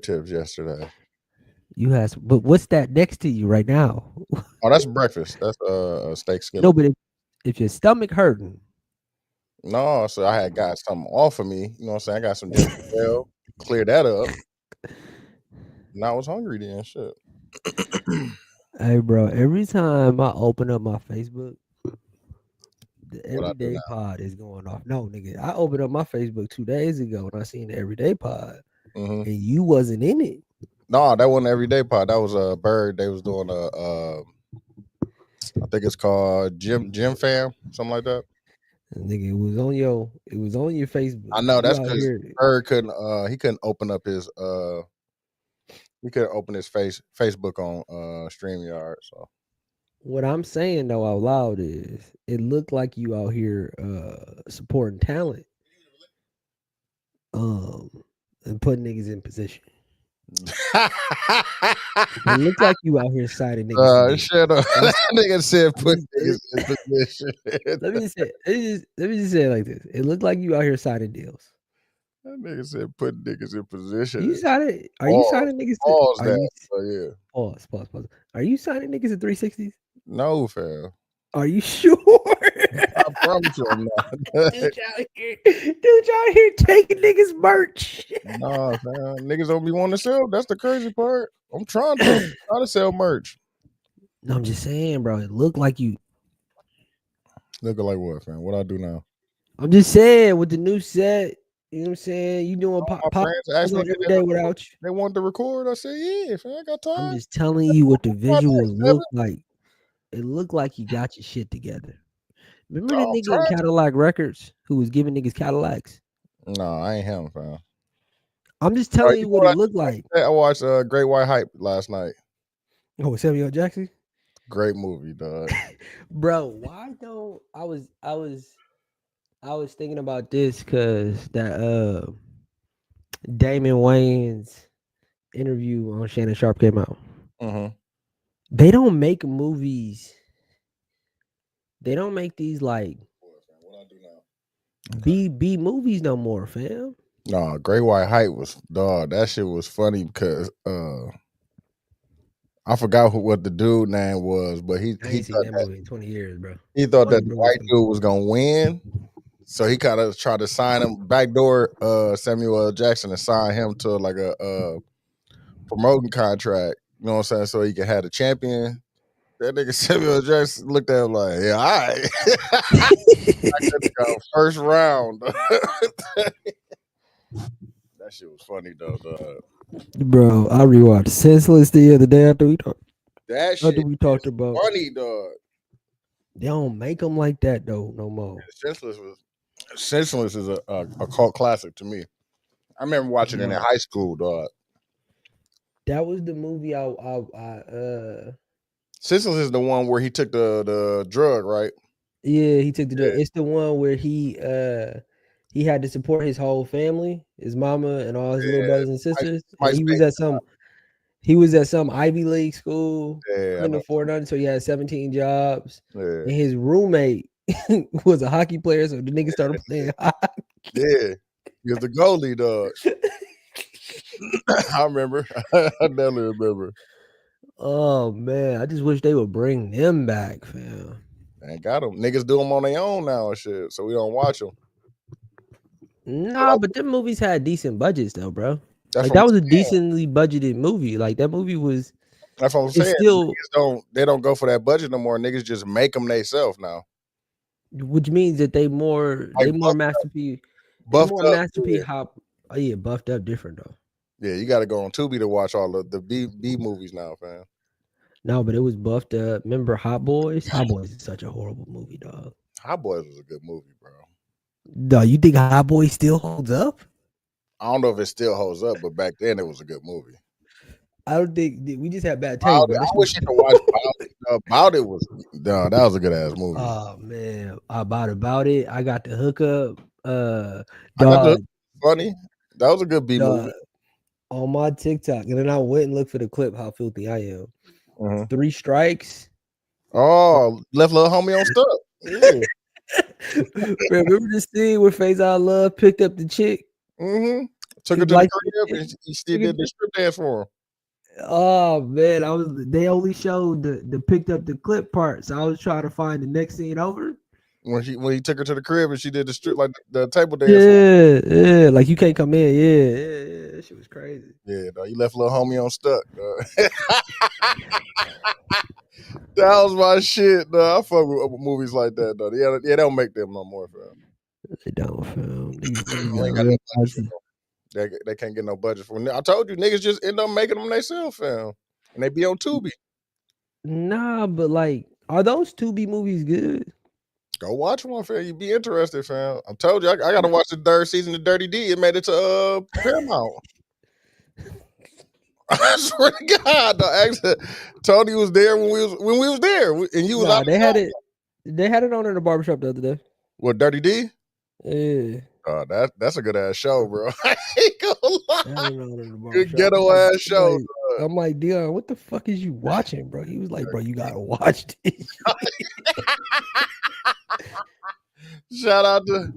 tips yesterday. You had, but what's that next to you right now? Oh, that's breakfast. That's a steak No, skillet. but if your stomach hurting, No, so I had got something off of me. You know what I'm saying? I got some ginger ale, clear that up. And I was hungry then. Shit. hey, bro. Every time I open up my Facebook, the What I do Everyday now? Pod is going off. No, nigga, I opened up my Facebook 2 days ago and I seen the Everyday Pod, Hmm. and you wasn't in it. No, that wasn't everyday pot. That was a bird. They was doing I think it's called Jim Fam, something like that. And nigga, it was on your Facebook. I know You that's out because here. Bird couldn't he couldn't open up his he couldn't open his Facebook on StreamYard. So What I'm saying though out loud is, it looked like you out here supporting talent, um, and putting niggas in position. It looked like you out here signing niggas to deals. shut up. That That's nigga said put this, niggas in position. let me just say let me just say it like this. It looked like you out here signing deals. That nigga said put niggas in You position. signing? Are you Pause. signing niggas to? Pause Are that. you So yeah. pause? Are you signing niggas to 360s? No, fam. Are you sure? I promise you I'm not. Dude, y'all here taking niggas merch. Nah, fam. Niggas don't be wanting to sell. That's the crazy part. I'm trying to. Trying to sell merch. No, I'm just saying, bro. It looked like you. Looking like what, fam? What I do now? I'm just saying with the new set. You know what I'm saying? You doing My pop friends asked me, on did every day without you. they want to record? I said, yeah, fam. I got I'm time. just telling you what the Projects, visuals Devin. look like. It looked like you got your shit together. Remember No, the I'm nigga in trying to. Cadillac Records who was giving niggas Cadillacs? No, I ain't him, fam. I'm just You telling know you what what it looked like. I watched Great White Hype last night. Oh, Samuel Jackson? Great movie, dog. Bro, why don't I was thinking about this because that Damon Wayans interview on Shannon Sharp came out. Mm-hmm. They don't make movies. They don't make these like What I do now? B movies no more, fam. No, Great White Hype was dog. That shit was funny because I forgot what the dude name was, but he I he ain't seen thought that that movie in 20 years, bro. he thought Funny that the bro was white funny. dude was gonna win. So he kind of tried to sign him backdoor Samuel L. Jackson and sign him to like a promoting contract. You know what I'm saying? So he could have a champion. That nigga Samuel L. Jackson looked at him like, yeah, all right. I could go first round. That shit was funny though. Bro, I rewatched Senseless the other day That after shit we talked is about. funny, dog. They don't make them like that though no more. Senseless is a cult classic to me. I remember watching it in Bro, high school, dog. that was the movie Senseless is the one where he took the drug, right? yeah, he took the drug. Yeah, It's the one where he had to support his whole family, his mama and all his little yeah. brothers and Mike, sisters. And Mike Spade. he was at some Ivy League school, Yeah, I couldn't know. afford nothing, so he had 17 jobs. Yeah, And his roommate was a hockey player, so the nigga started playing hockey. yeah. He was the goalie, dog. I remember. I definitely remember. Oh man, I just wish they would bring them back, fam. Man, got them. Niggas do them on their own now and shit, so we don't watch them. Nah, but them movies had decent budgets though, bro. That's Like what I'm that was a saying. decently budgeted movie. Like that movie was. That's what I'm It's saying. still, They don't go for that budget no more. Niggas just make them themselves now. which means that Like they buffed more up. masterpiece Yeah. hop. Oh yeah, buffed up different though. Yeah, you got to go on Tubi to watch all of the B movies now, fam. No, but it was buffed up. Remember Hot Boys? Hot Boys is such a horrible movie, dog. Hot Boys was a good movie, bro. Dog, you think Hot Boys still holds up? I don't know if it still holds up, but back then it was a good movie. I don't think we just had bad taste, About bro. It, That I shit wish you could watch About It. About It was that was a good ass movie. oh man, about it. I got the hookup. I got the Dog, funny. That was a good B movie. dog on my TikTok, and then I went and looked for the clip. How filthy I am. Mm-hmm. 3 Strikes. Oh, left little homie on stuff. Yeah. Remember the scene where Phase Out Love picked up the chick? Mm-hmm. Took her to Like, the crib and he still did the strip dance for him. oh man, they only showed the picked up the clip part, so I was trying to find the next scene over. When he took her to the crib and she did the strip like the table dance. Yeah, like you can't come in. Yeah. That shit was crazy. Yeah, dog, you left little homie on stuck. That was my shit, dog. I fuck with movies like that, dog. Yeah, they don't make them no more, fam. They don't, fam. These They got got real no budget budget. for them. They can't get no budget for them. I told you, niggas just end up making them themselves, fam. And they be on Tubi. Nah, but like, are those Tubi movies good? Go watch one, fam. You be interested, fam. I told you, I gotta watch the third season of Dirty D. It made it to Paramount. I swear to God, dog. Actually, Tony was there when we was there, and you was Nah, out. they had it. They had it on in the barbershop the other day. What, Dirty D? Yeah. That's a good ass show, bro. I ain't gonna lie. They had it on in the Good barbershop. ghetto ass show. I'm like, Dion, what the fuck is you watching, bro? He was like, bro, you gotta watch this. Shout out to,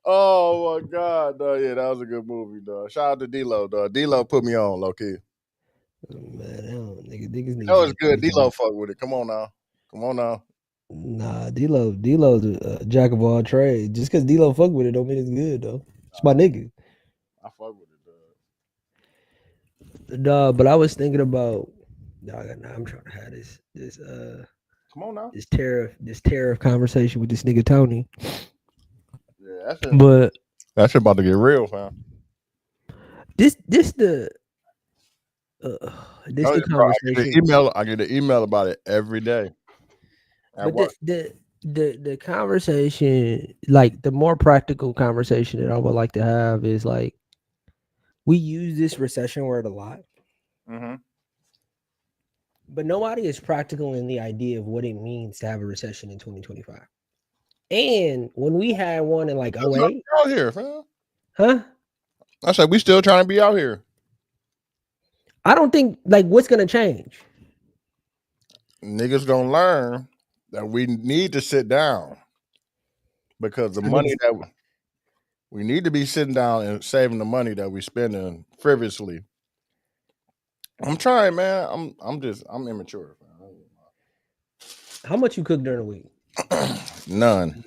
oh my God, dog. Yeah, that was a good movie, dog. Shout out to D-Lo, dog. D-Lo put me on, low key. Man, niggas need. That was good. D-Lo fuck with it. Come on now. Nah, D-Lo's a jack of all trades. Just because D-Lo fuck with it don't mean it's good though. It's my nigga. I fuck with it, dog. Nah, but I was thinking about. Nah, I'm trying to have this Come on now. this tariff conversation with this nigga Tony. Yeah, that shit about to get real, fam. This the conversation. I get an email about it every day. But the conversation, like the more practical conversation that I would like to have is like, we use this recession word a lot, but nobody is practical in the idea of what it means to have a recession in 2025. And when we had one in like 08, out here, fam. huh? I said we still trying to be out here. I don't think like what's gonna change. Niggas gonna learn that we need to sit down because the money that we need to be sitting down and saving the money that we spending frivolously. I'm trying, man. I'm immature. How much you cook during the week? None.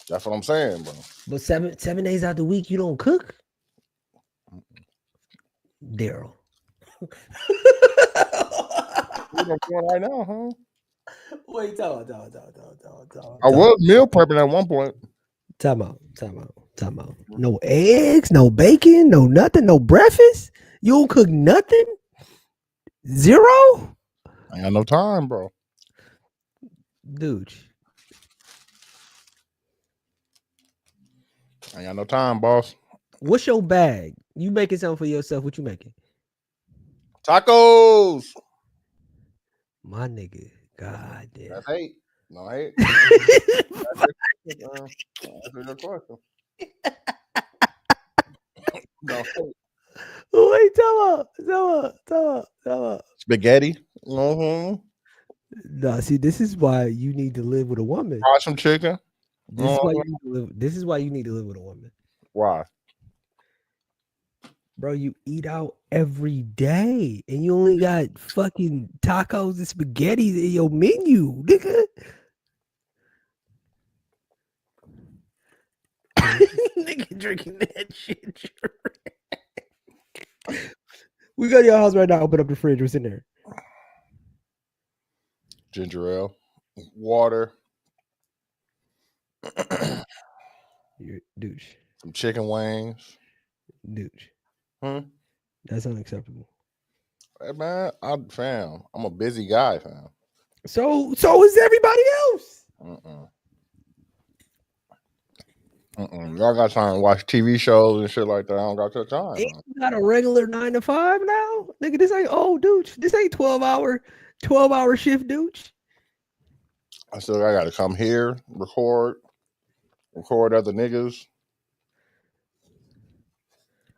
That's what I'm saying, bro. But 7 days out the week you don't cook? Daryl. Right now, huh? Wait, talk. I was meal prepping at one point. Time out. No eggs, no bacon, no nothing, no breakfast. You don't cook nothing. Zero. I got no time, bro. Dude. I got no time, boss. What's your bag? You making something for yourself? What you making? Tacos. My nigga. God damn. That's hate. No hate. That's a good question. No hate. Wait, tell her. Spaghetti. Mm-hmm. Nah, see, this is why you need to live with a woman. Fry some chicken. This is why you need to live. This is why you need to live with a woman. Why? Bro, you eat out every day and you only got fucking tacos and spaghetti in your menu, nigga. Nigga drinking that shit. We go to your house right now. Open up the fridge. What's in there? Ginger ale, water, You're douche. some chicken wings. Douche. That's unacceptable. Hey man, I'm a busy guy, fam. So is everybody else. Y'all got time to watch TV shows and shit like that. I don't got your time. You got a regular 9 to 5 now, nigga. This ain't dude. This ain't 12-hour shift, dude. I got to come here, record other niggas.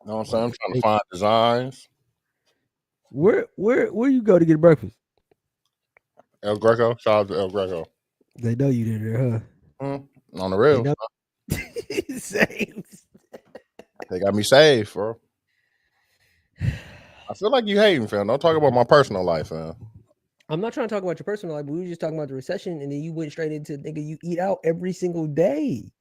You know what I'm saying? I'm trying to find designs. Where you go to get breakfast? El Greco. Shout out to El Greco. They know you did there, huh? On the real. Same. They got me saved, bro. I feel like you hating, fam. Don't talk about my personal life, fam. I'm not trying to talk about your personal life, but we were just talking about the recession, and then you went straight into nigga. You eat out every single day,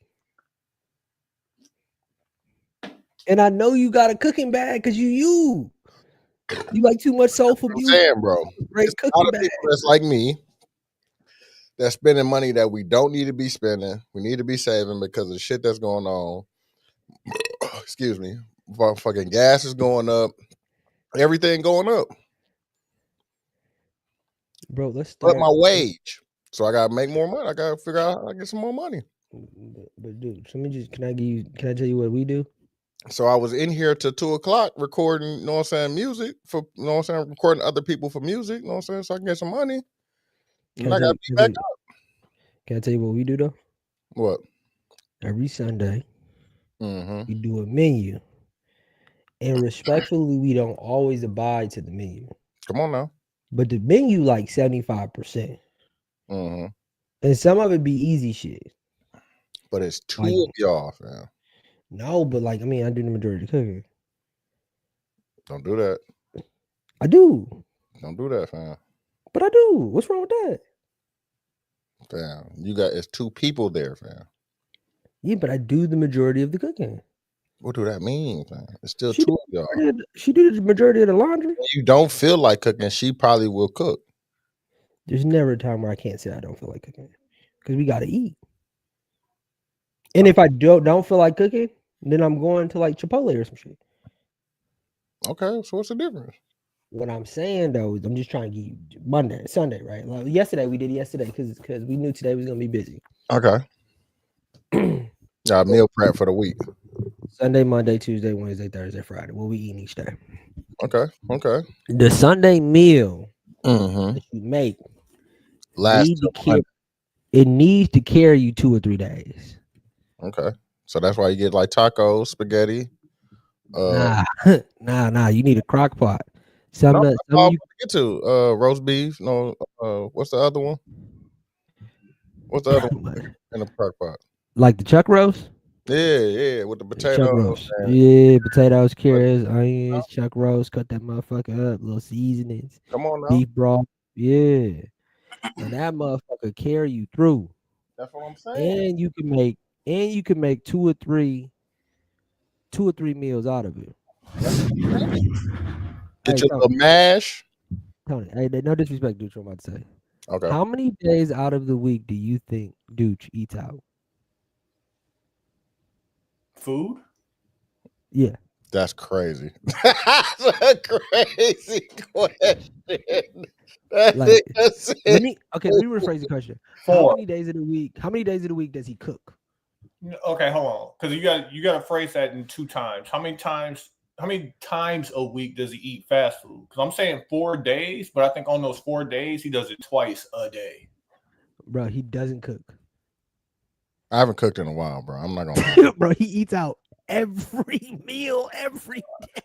and I know you got a cooking bag because you like too much soul food. I'm saying, bro, Great it's a cooking lot of bag. people that's like me. That's spending money that we don't need to be spending. We need to be saving because of the shit that's going on. Excuse me. Fucking gas is going up. Everything going up. Bro, let's start. But my wage. So I gotta make more money. I gotta figure out how to get some more money. But dude, can I tell you what we do? So I was in here till 2:00 recording, you know what I'm saying, music for, you know what I'm saying, recording other people for music, you know what I'm saying, so I can get some money. And I gotta be back up. Can I tell you what we do though? What? Every Sunday, we do a menu. And respectfully, we don't always abide to the menu. Come on now. But the menu like 75%. And some of it be easy shit. But it's two of y'all, fam. No, but like, I mean, I do the majority of the cooking. Don't do that. I do. Don't do that, fam. But I do. What's wrong with that? Fam, it's two people there, fam. Yeah, but I do the majority of the cooking. What do that mean, fam? It's still two of y'all. She do the majority of the laundry. When you don't feel like cooking, she probably will cook. There's never a time where I can't say I don't feel like cooking. Because we gotta eat. And if I don't feel like cooking, then I'm going to like Chipotle or some shit. Okay, so what's the difference? What I'm saying though is I'm just trying to get you Sunday, right? Like yesterday we did because we knew today was gonna be busy. Okay. Meal prep for the week. Sunday, Monday, Tuesday, Wednesday, Thursday, Friday. What we eating each day. Okay. The Sunday meal that you make it needs to carry you 2 or 3 days. Okay. So that's why you get like tacos, spaghetti. Nah. You need a crock pot. Get to roast beef. No, what's the other one? What's the other one in the crock pot? Like the chuck roast? Yeah, with the potatoes. Chuck roast. Yeah, potatoes, carrots, onions, chuck roast. Cut that motherfucker up. Little seasonings. Come on now. Beef broth. Yeah. And that motherfucker carry you through. That's what I'm saying. And you can make 2 or 3 meals out of it. Get your little mash. Tony, hey, no disrespect, Dooch, I'm about to say. Okay. How many days out of the week do you think Dooch eats out? Food? Yeah. That's crazy. That's a crazy question. Let me rephrase the question. How many days of the week does he cook? Okay, hold on. Because you got to phrase that in 2 times. How many times a week does he eat fast food? Because I'm saying 4 days, but I think on those 4 days he does it twice a day. Bro, he doesn't cook. I haven't cooked in a while, bro. I'm not gonna bro, he eats out every meal every day.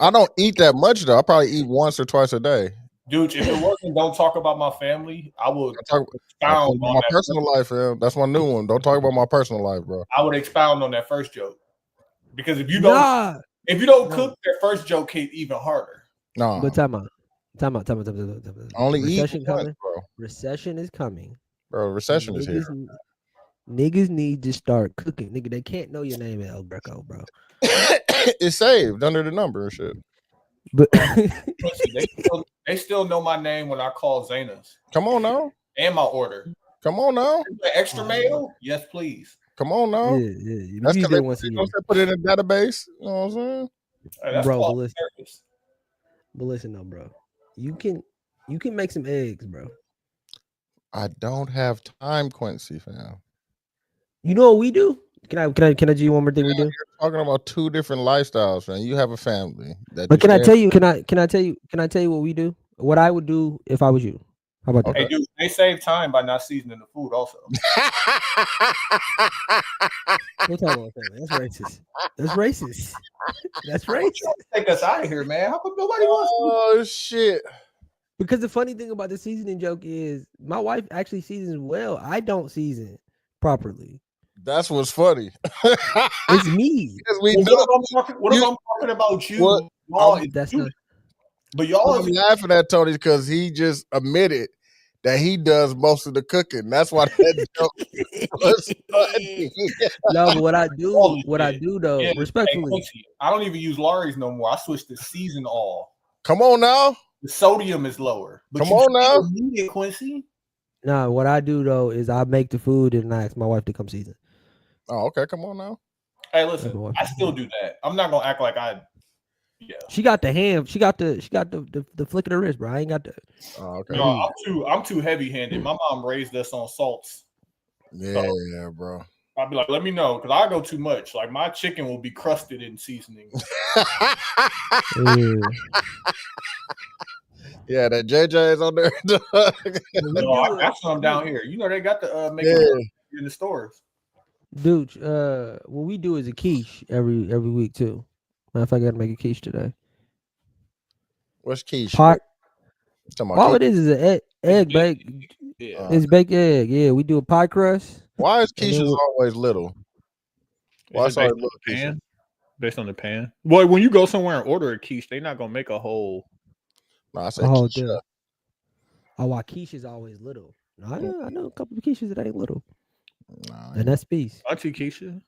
I don't eat that much though. I probably eat once or twice a day. Dude, if it wasn't don't talk about my family, I would expound on my personal life, fam. That's my new one. Don't talk about my personal life, bro. I would expound on that first joke. Because if you don't cook, that first joke hit even harder. No. But time out. Only recession coming, bro. Recession is coming. Bro, recession is here. Niggas need to start cooking. Nigga, they can't know your name at El Greco, bro. It's saved under the number and shit. But they still know my name when I call Zenas. Come on now. And my order. Come on now. Extra mayo? Yes, please. Come on now. Yeah. That's because they put it in a database. You know what I'm saying? That's bro, but listen though, bro. You can make some eggs, bro. I don't have time, Quincy, fam. You know what we do? Can I do you one more thing we do? You're talking about 2 different lifestyles, man. You have a family. But can I tell you what we do? What I would do if I was you. How about that? Hey, dude, they save time by not seasoning the food also. We'll talk about that. That's racist. That's racist. Take us out of here, man. How come nobody wants to? Oh, shit. Because the funny thing about the seasoning joke is my wife actually seasons well. I don't season properly. That's what's funny. It's me. We Well, know. what if I'm talking about you? What? Y'all is That's doing not. it. But y'all I'm is laughing at Tony because he just admitted that he does most of the cooking. That's why that joke was funny. No, but what I all do, this shit. though, Yeah, hey, respectfully, Quincy, I don't even use Lawry's no more. I switched to season all. Come on now. The sodium is lower. But Come you on now. still need it, Quincy. no, what I do though is I make the food and I ask my wife to come season. Oh, okay. Come on now. Hey, listen, I still do that. I'm not gonna act like I. Yeah. She got the hand. She got the flick of the wrist, bro. I ain't got the. Oh, okay. No, I'm too heavy handed. My mom raised us on salts. Yeah, bro. I'll be like, let me know, because I go too much. Like my chicken will be crusted in seasoning. Yeah, that JJ is on there. No, I got some down here. You know they got the make it in the stores. Dude, what we do is a quiche every week too. Matter of fact, I gotta make a quiche today. What's quiche? Pot. All quiche? it is an egg baked. Yeah. It's baked egg. Yeah, we do a pie crust. Why is quiches always little? Why is it based on the pan? Based on the pan. Well, when you go somewhere and order a quiche, they're not gonna make a whole. No, I said quiche. Oh, why quiche is always little. No, I know a couple of quiches that ain't little. Nah, and that's peace. Auntie Keisha.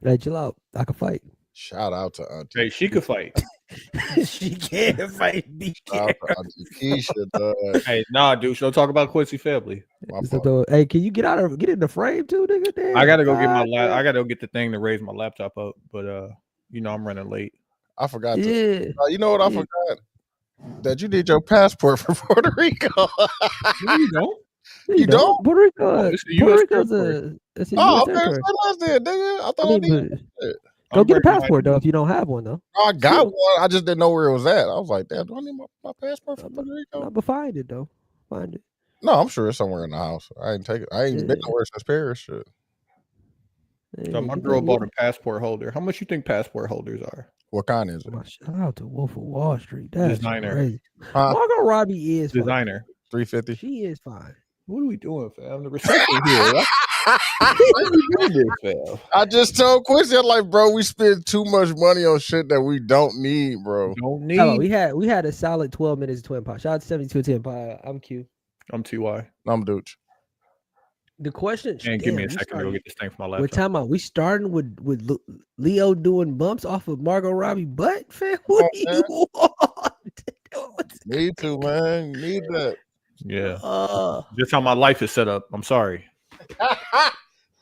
Hey, chill out. I can fight. Shout out to Auntie. Hey, she could fight. She can't fight me. Shout out to Auntie Keisha, dog. Hey, nah, dude. Don't talk about Quincy family. Hey, can you get in the frame too, nigga? Damn, I gotta go get I gotta go get the thing to raise my laptop up, but I'm running late. I forgot. You know what I forgot? That you need your passport for Puerto Rico. No, you don't. You don't? Puerto Rico. Puerto Rico's it's a US territory. I thought I needed it. Go get a passport though if you don't have one though. I got one. I just didn't know where it was at. I was like, damn, do I need my passport for Puerto Rico? No, but find it though. Find it. No, I'm sure it's somewhere in the house. I ain't take it. I ain't been nowhere since Paris. Shit. So my girl bought a passport holder. How much you think passport holders are? What kind is it? Shout out to Wolf of Wall Street. That's designer. Crazy. Margot Robbie is designer. $350. She is fine. What are we doing, fam? The reception here. What are we doing this, fam? I just told Quincy, I'm like, bro, we spend too much money on shit that we don't need, bro. Don't need. Hello, we had a solid 12 minutes of Twin Pie. Shout out to 7210 Pie. I'm Q. I'm TY. I'm Dooch. The question. And give me a second to go get this thing from my laptop. We're talking about. We starting with Leo doing bumps off of Margot Robbie butt, fam. What do you want? Me too, man. Need that. Yeah. Just how my life is set up. I'm sorry.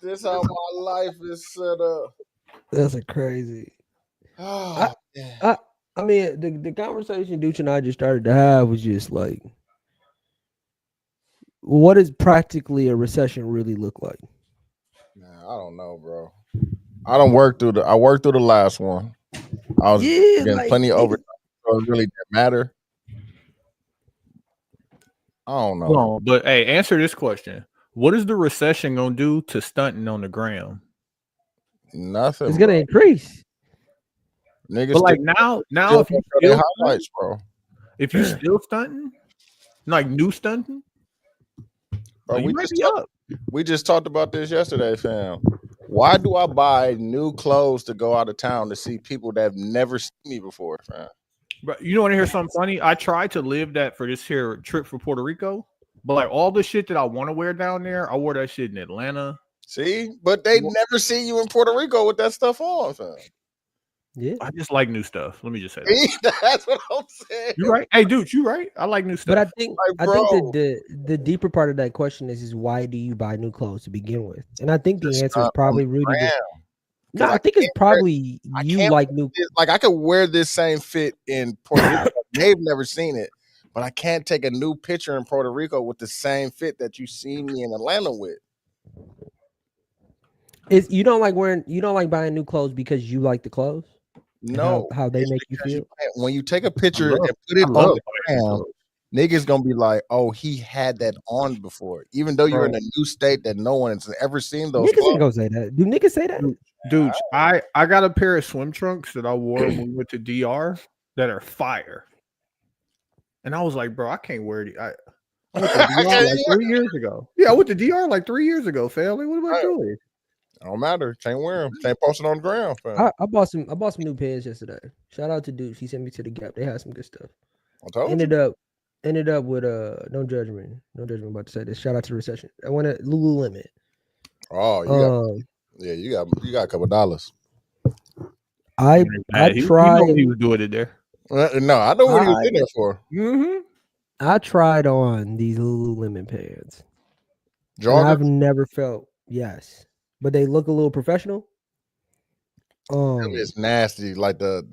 This how my life is set up. That's a crazy. I mean, the conversation Dooch and I just started to have was just like, what does practically a recession really look like? Man, I don't know, bro. I worked through the last one. I was getting plenty of overtime, so it really didn't matter. I don't know. No, but hey, answer this question. What is the recession gonna do to stunting on the gram? Nothing. It's gonna increase. Niggas, but like now if you still highlights, bro. If you still stunting, like new stunting, bro, we just talked about this yesterday, fam. Why do I buy new clothes to go out of town to see people that have never seen me before, fam? But you want to hear something funny? I tried to live that for this here trip for Puerto Rico, but like all the shit that I want to wear down there, I wore that shit in Atlanta. See, but they never see you in Puerto Rico with that stuff on, fam. Yeah, I just like new stuff. Let me just say that. That's what I'm saying. You're right. Hey, dude, you right. I like new stuff. But I think the deeper part of that question is why do you buy new clothes to begin with? And I think the answer is probably Rudy. No, I think it's probably you like new. Like I could wear this same fit in Puerto Rico. They've never seen it, but I can't take a new picture in Puerto Rico with the same fit that you see me in Atlanta with. You don't like buying new clothes because you like the clothes? No, how they make you feel. When you take a picture and put it on the niggas gonna be like, "Oh, he had that on before," even though you're in a new state that no one has ever seen those. Niggas ain't gonna say that. Do niggas say that? Dude, I got a pair of swim trunks that I wore when we went to DR that are fire, and I was like, bro, I can't wear it. I went to DR like 3 years ago. Yeah, I went to DR like 3 years ago, family. What am I doing? Don't matter. Can't wear them. Can't post it on the ground. I bought some new pants yesterday. Shout out to Dude. He sent me to the Gap. They had some good stuff. I told ended up with no judgment. No judgment about to say this. Shout out to the recession. I went at Lululemon. Oh, you got a couple dollars. I tried. You know he was doing it there. No, I know what he was in there for. Mm-hmm. I tried on these Lululemon pants. I've never felt but they look a little professional. It's nasty, like the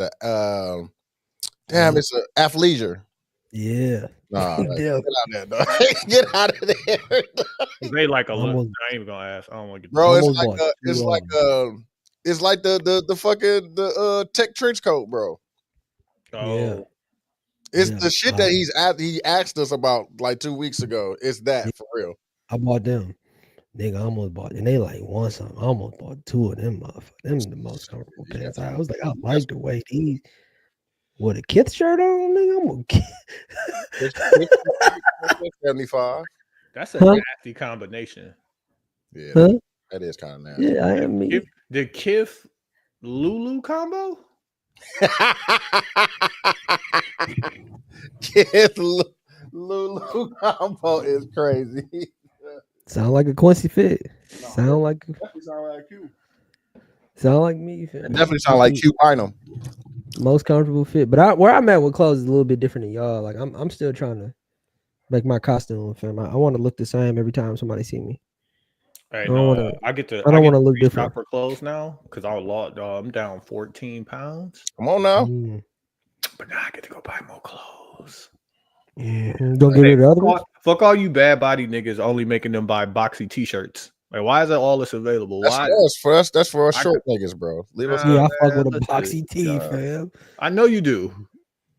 damn, it's an athleisure. Yeah. Nah, get out of there, get out of there. They like a look. I ain't even gonna ask. I don't want to get. Bro, it's like the fucking tech trench coat, bro. Oh. Yeah. It's the shit that he asked us about like 2 weeks ago. It's that for real. I bought them. Nigga, I almost bought, and they like want something. I almost bought 2 of them, motherfuckers. Them the most comfortable pants. I was like, I like the way these with a Kith shirt on, nigga. I'm gonna 75. That's a nasty combination. Yeah, that is kind of nasty. Yeah, I am me. The Kith Lulu combo. Kith Lulu combo is crazy. Sound like a Quincy fit. Sound like Q. Sound like me. Definitely sound like Q Bynum. Most comfortable fit, but where I'm at with clothes is a little bit different than y'all. Like I'm still trying to make my costume, fam. I want to look the same every time somebody see me. Hey, I don't want to look different for clothes now because I'm down 14 pounds. Come on now. But now I get to go buy more clothes. Yeah, don't get rid of other ones. Fuck all you bad body niggas only making them buy boxy t-shirts. Like, why is that all this available? That's for us. That's for us short niggas, bro. Leave us. I fuck with a boxy tee, fam. I know you do.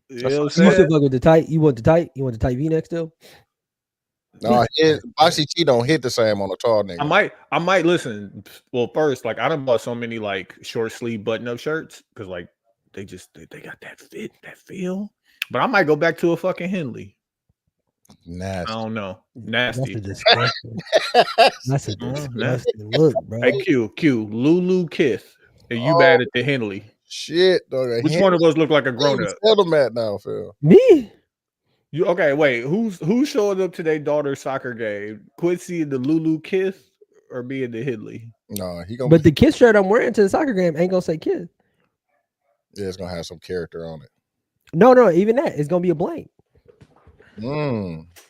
You know what I'm saying? Fuck with the tight. You want the tight? You want the tight V-neck still? No, boxy tee don't hit the same on a tall nigga. I might listen. Well, first, like I done bought so many like short sleeve button up shirts because like they got that fit, that feel. But I might go back to a fucking Henley. Nasty. I don't know. Nasty. That's a disgusting look, bro. Hey, Q, Lulu Kith. Are you bad at the Henley? Shit, dog. Which one of us look like a grown up? Tell them that now, Phil. Me? You okay? Wait, who's showing up to their daughter's soccer game? Quincy in the Lulu Kith or me in the Henley? No, he gonna. But the Kith shirt I'm wearing to the soccer game ain't gonna say Kith. Yeah, it's gonna have some character on it. No, even that it's gonna be a blank.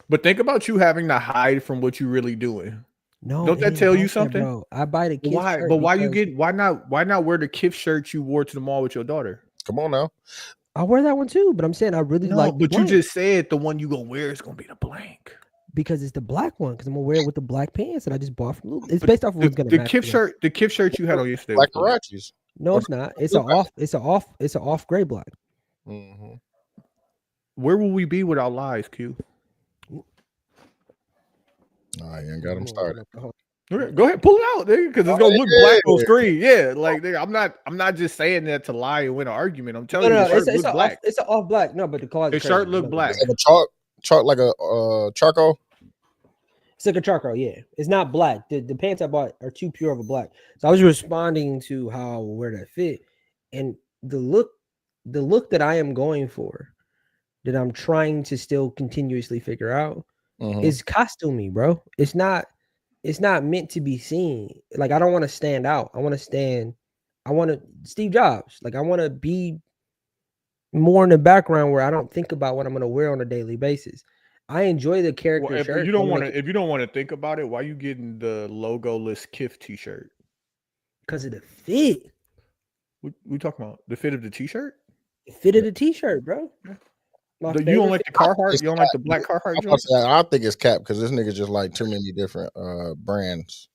But think about you having to hide from what you really doing. No, don't that tell you something? Bro. I buy the Kith shirt. But why not wear the Kith shirt you wore to the mall with your daughter? Come on now. I wear that one too, but I'm saying I really like. But you just said the one you gonna wear is gonna be the blank because it's the black one. Because I'm gonna wear it with the black pants that I just bought from Lulu. It's based off of what's gonna the Kith shirt. The Kith shirt you had on yesterday. Black Karachis. No, it's not. It's a off gray black. Mm-hmm. Where will we be without lies, Q? Nah, you ain't got them started. Go ahead, pull it out, nigga, because it's gonna look black on screen. Yeah, like nigga, I'm not just saying that to lie and win an argument. I'm telling you, it's black. It's an off black. No, but the shirt look black. It's like a chalk like a charcoal. It's like a charcoal. Yeah, it's not black. The pants I bought are too pure of a black. So I was responding to how where that fit, and the look that I am going for, that I'm trying to still continuously figure out, is costumey, bro. It's not meant to be seen. Like I don't want to stand out. I want to Steve Jobs. Like I want to be more in the background where I don't think about what I'm going to wear on a daily basis. I enjoy the character shirt. If you don't want to think about it, why are you getting the logoless Kith t-shirt? Because of the fit. We talking about the fit of the t-shirt? The fit of the t-shirt, bro. You don't like the Carhartt? You don't like the black Carhartt? I think it's cap because this nigga just like too many different brands.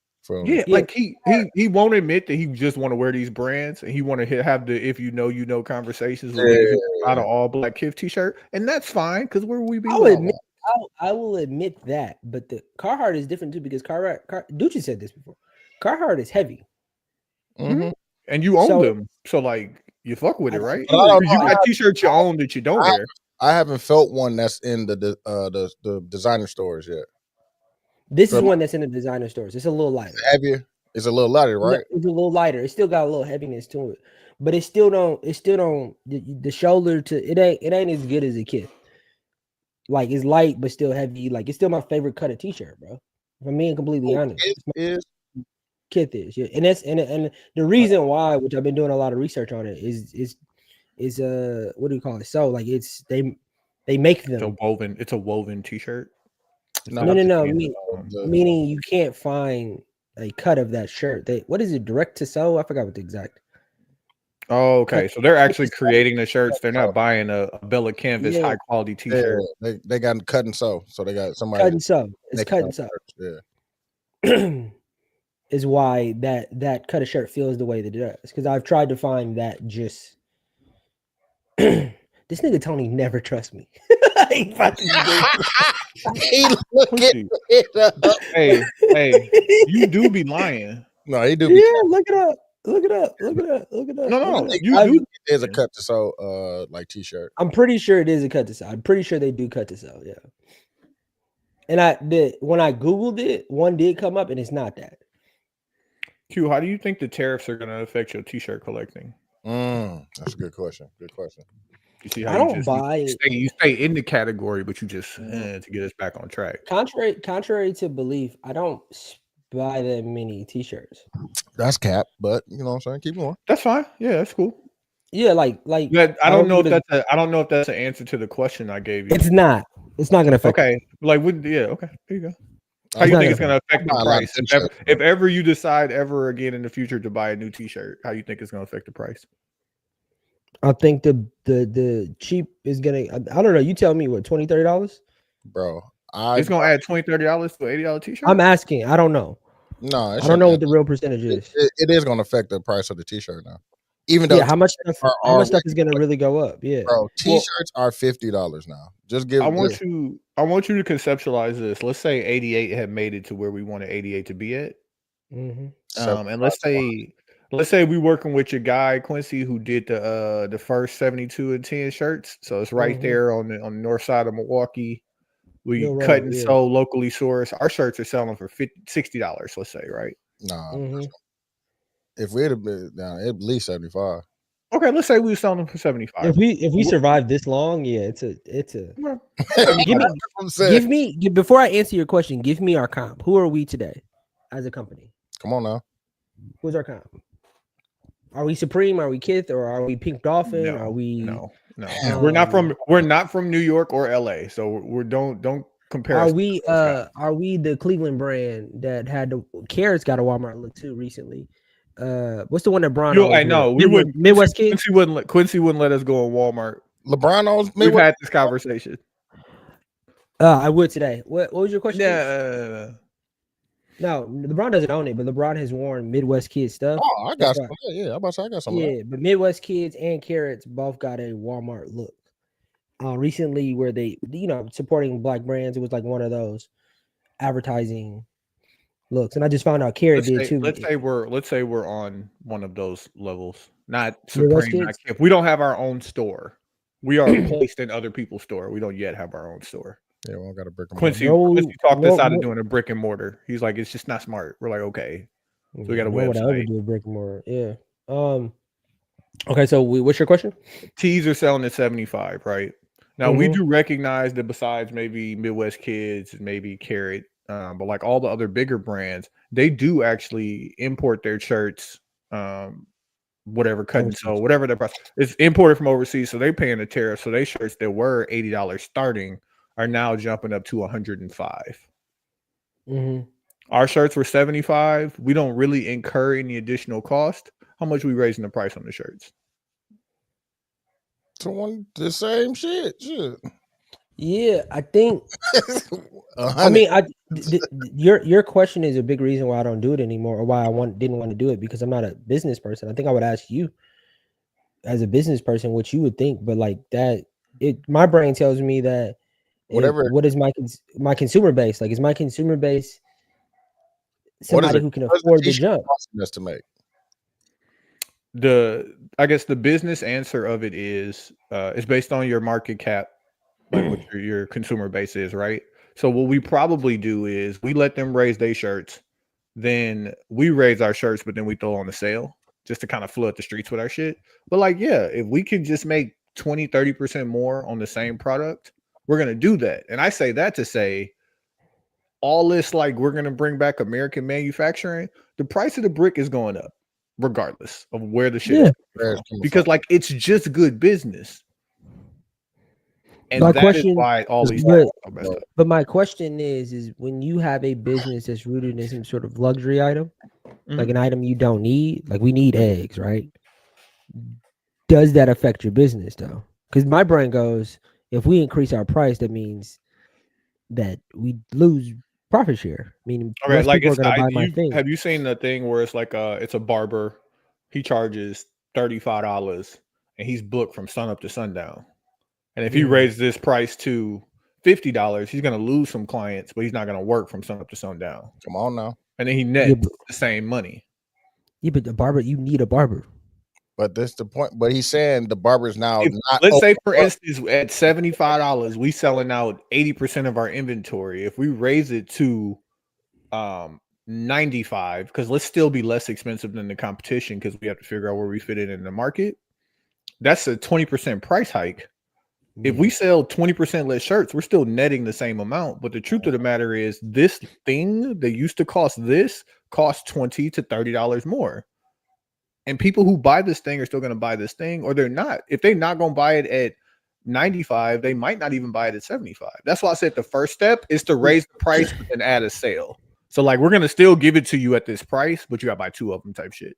Like he won't admit that he just want to wear these brands and he want to have the if you know conversations with niggas out of all black Kith t-shirt, and that's fine because where will we be? I will admit that, but the Carhartt is different too because Ducci said this before. Carhartt is heavy, and you own them, so like you fuck with it, right? You got t-shirts you own that you don't wear. I haven't felt one that's in the designer stores yet. This is one that's in the designer stores. It's a little lighter. Heavier. It's a little lighter, right? It's a little lighter. It still got a little heaviness to it, but it still don't. The shoulder to it ain't as good as a Kith. Like it's light but still heavy. Like it's still my favorite cut of t-shirt, bro. If I'm being completely honest, Kith is, yeah. And that's and the reason why, which I've been doing a lot of research on it, is what do you call it? So like it's they make them. It's a woven t-shirt. No. Meaning you can't find a cut of that shirt. What is it? Direct to sew? I forgot what the exact. Oh, okay. So they're actually creating the shirts. They're not buying a Bella Canvas high quality t-shirt. Yeah, they got cut and sew. So they got somebody cut and sew. It's cut and sew. Yeah. Is why that cut of shirt feels the way that it does. Because I've tried to find that just this nigga Tony never trusts me. He looking it up. Hey, you do be lying. No, he do. Yeah, look it up. No, you do. There's a cut to sew, like t-shirt. I'm pretty sure it is a cut to sew. I'm pretty sure they do cut to sew. Yeah. And when I Googled it, one did come up, and it's not that. Q, how do you think the tariffs are going to affect your t-shirt collecting? That's a good question. You see how I don't buy it. You stay in the category, but you just to get us back on track. Contrary to belief, I don't buy that many t-shirts. That's cap, but you know what I'm saying. Keep going. That's fine. Yeah, that's cool. Yeah, like. But I don't know if that's an answer to the question I gave you. It's not. It's not going to affect. Okay, okay. There you go. How do you think it's going to affect the price? If ever you decide ever again in the future to buy a new t-shirt, how do you think it's going to affect the price? I think the cheap is gonna. I don't know. You tell me what $20-$30, bro. It's gonna add $20-$30 to an $80 t-shirt. I'm asking. I don't know. No, I don't know what the real percentage is. It is going to affect the price of the t-shirt now. Even though how much stuff is going to really go up? Yeah, bro. T-shirts are $50 now. Just give. I want you to conceptualize this. Let's say 88 had made it to where we wanted 88 to be at. Mm-hmm. And let's say we working with your guy Quincy who did the first 72 and 10 shirts. So it's right there on the north side of Milwaukee. We cut and sew locally sourced. Our shirts are selling for $60. Let's say, right? Nah. If we'd have been down at least 75. Okay, let's say we were selling them for 75. If we survive this long, yeah, it's a. give me before I answer your question. Give me our comp. Who are we today, as a company? Come on now. Who's our comp? Are we Supreme? Are we Kith? Or are we Pink Dolphin? No, are we? No. We're not from New York or LA. So don't compare. Are we the Cleveland brand that had the Carrots got a Walmart look too recently? What's the one that Bron? I know we would Midwest Kids. Quincy wouldn't let us go on Walmart. LeBron owns Midwest. We've had this conversation. I would today. What was your question? Yeah. No, LeBron doesn't own it, but LeBron has worn Midwest Kids stuff. Oh, I got some. Yeah, I'm about to say I got some. Yeah, but Midwest Kids and Carrots both got a Walmart look. Recently, where they, supporting black brands, it was like one of those advertising looks, and I just found out Carrot did too. Let's say we're on one of those levels, not Supreme. If we don't have our own store, we are placed in other people's store. We don't yet have our own store. Yeah, we don't got a brick and mortar. Quincy talked us out of doing a brick and mortar. He's like, it's just not smart. We're like, okay, so we got a website. What I would do a brick and mortar, yeah. Okay, so what's your question? Tees are selling at 75, right? Now we do recognize that besides maybe Midwest Kids and maybe Carrot, but like all the other bigger brands, they do actually import their shirts, whatever cut and sew, whatever their price. It's imported from overseas, so they're paying the tariff. So they shirts that were $80 starting are now jumping up to $105. Our shirts were 75. We don't really incur any additional cost. How much are we raising the price on the shirts? The same shit. Yeah, I think. I mean, your question is a big reason why I don't do it anymore, or why I didn't want to do it, because I'm not a business person. I think I would ask you, as a business person, what you would think, but like that, my brain tells me that what is my consumer base? Like, is my consumer base somebody who can afford the jump? To make I guess the business answer of it is it's based on your market cap, like what your consumer base is, right? So what we probably do is we let them raise their shirts. then we raise our shirts, but then we throw on the sale just to kind of flood the streets with our shit. But like, yeah, if we can just make 20-30% more on the same product, we're gonna do that. And I say that to say all this, like, we're gonna bring back American manufacturing, the price of the brick is going up regardless of where the shit is coming from. Because like it's just good business. And My that question- is why all these but- things are messed up. But my question is when you have a business that's rooted in some sort of luxury item, like an item you don't need, like we need eggs, right? Does that affect your business though? Because my brain goes, if we increase our price, that means that we lose profit share. Meaning, Okay, less like people are it's going to buy my thing. have you seen the thing where it's like it's a barber, he charges $35 and he's booked from sun up to sundown. And if he raises this price to $50, he's gonna lose some clients, but he's not gonna work from sun up to sundown. Come on now. And then he nets the same money. Yeah, but the barber, you need a barber. But that's the point. But he's saying the barber's now If- not. let's say, for instance, at $75, we selling out 80% of our inventory. If we raise it to 95, because let's still be less expensive than the competition because we have to figure out where we fit in the market. That's a 20% price hike. If we sell 20% less shirts, we're still netting the same amount. But the truth of the matter is, this thing that used to cost this costs $20 to $30 more. And people who buy this thing are still going to buy this thing, or they're not. If they're not going to buy it at 95, they might not even buy it at 75. That's why I said the first step is to raise the price and add a sale. So like, we're going to still give it to you at this price, but you got to buy 2 of them type shit.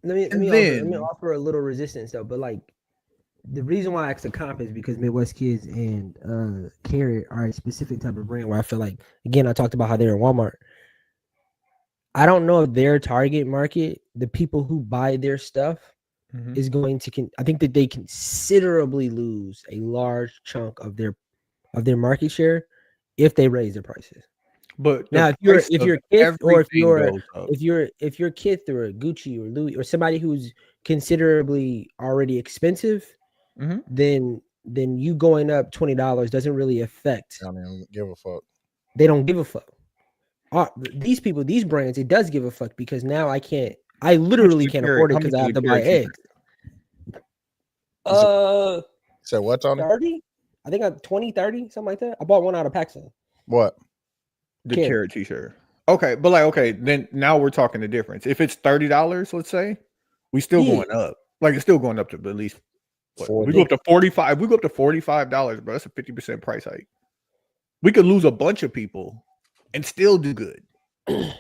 Let me offer a little resistance though. But like, the reason why I asked the comp is because Midwest Kids and Carrot are a specific type of brand where I feel like, again, I talked about how they're in Walmart. I don't know if their target market, the people who buy their stuff, is going to. I think that they considerably lose a large chunk of their market share if they raise their prices. But now, if you're Kith, or if you're Kith or Gucci or Louis or somebody who's considerably already expensive, then you going up $20 doesn't really affect. I don't even give a fuck. They don't give a fuck. These people, these brands, it does give a fuck because now I literally can't afford it because I have to buy eggs. So what's on 30? I think I'm 20, 30, something like that. I bought one out of PacSun. What? The Carrot t-shirt. Okay, but like, okay, then now we're talking the difference. If it's $30, let's say, we still going up. Like, it's still going up to at least we go up to 45. We go up to $45, bro. That's a 50% price hike. We could lose a bunch of people and still do good.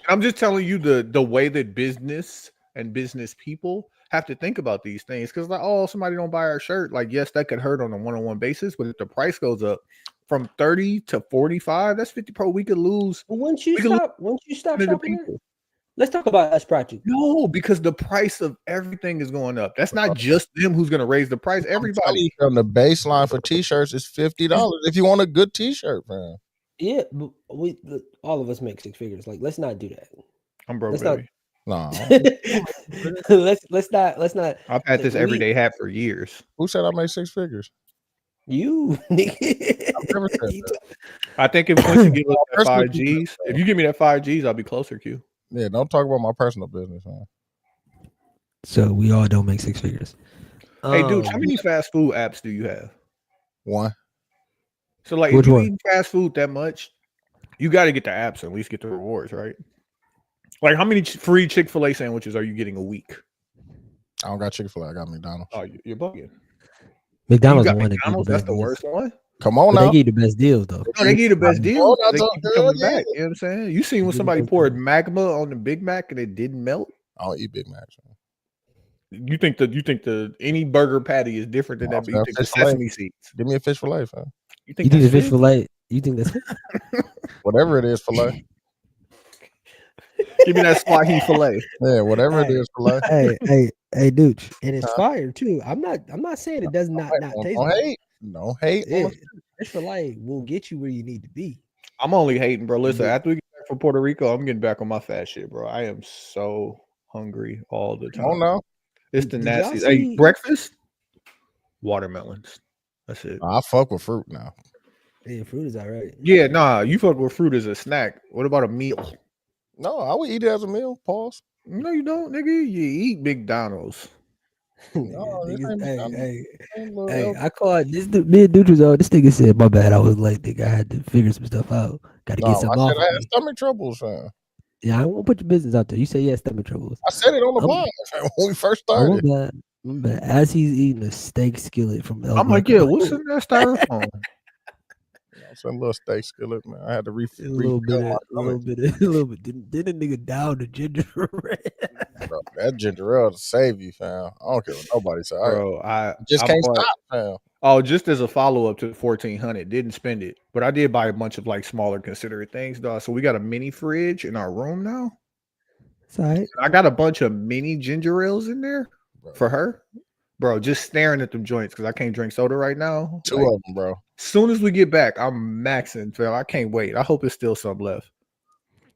I'm just telling you the way that business and business people have to think about these things. Because like, oh, somebody don't buy our shirt. Like, yes, that could hurt on a one-on-one basis, but if the price goes up from 30 to 45, that's 50 pro. We could lose. Well, once you stop shopping, let's talk about us project. No, because the price of everything is going up. That's not just them who's going to raise the price. Everybody. From the baseline for t-shirts is $50 if you want a good t-shirt, man. Yeah, but all of us make 6 figures. Like, let's not do that. I'm broke, let's baby. No. let's not. I've had this everyday hat for years. Who said I made 6 figures? You. I've never said that. I think if once you give us that 5 Gs, if you give me that 5 Gs, I'll be closer, Q. Yeah, don't talk about my personal business, man. So we all don't make 6 figures. Hey, dude, how many fast food apps do you have? One. So, like, if you eat fast food that much, you got to get the apps and at least get the rewards, right? Like, how many free Chick-fil-A sandwiches are you getting a week? I don't got Chick-fil-A. I got McDonald's. Oh, you're bugging. McDonald's you the one McDonald's, that's the worst one. Come on now. now. They give you the best deals, though. No, they give you the best deals. They keep coming back. Yeah. You know what I'm saying? You seen when somebody poured magma on the Big Mac and it didn't melt? I don't eat Big Macs. Man. You think the any burger patty is different than that? You think the sesame seeds? Give me a fish fillet, fam. You think the fish fillet? You think that's whatever it is fillet? Give me that Swahili fillet. Yeah, whatever it is fillet. Hey, dude, and it's fire too. I'm not saying it does not taste. Don't hate. No hate. Yeah, fish fillet will get you where you need to be. I'm only hating, bro. Listen, after we get back from Puerto Rico, I'm getting back on my fat shit, bro. I am so hungry all the time. Oh no, it's the nastiest. Hey, breakfast, watermelons. That's it. I fuck with fruit now. Yeah, fruit is all right. Yeah, nah, you fuck with fruit as a snack. What about a meal? No, I would eat it as a meal. Pause. No, you don't, nigga. You eat McDonald's. No, this ain't Hey, I called this me and Dude was on. This nigga said, "My bad, I was late, nigga. I had to figure some stuff out. Got to No, get I something off said I of had me." stomach troubles, fam. Yeah, I won't put your business out there. You say you had stomach troubles. I said it on the I'm- pod fam, when we first Oh, my started. bad. My bad. As he's eating a steak skillet from El I'm like, Greco. yeah, what's in that styrofoam? Some little steak skillet, man. I had to a little bit, a little bit. Didn't the nigga down the ginger ale? Bro, that ginger ale to save you, fam. I don't care what nobody say. Bro, I just can't bought, stop, fam. Oh, just as a follow up to the 1400, didn't spend it, but I did buy a bunch of like smaller considerate things, dog. So we got a mini fridge in our room now. It's all right. I got a bunch of mini ginger ales in there for her, bro. Just staring at them joints because I can't drink soda right now. Two of them, bro. As soon as we get back, I'm maxing, fam. I can't wait. I hope it's still some left.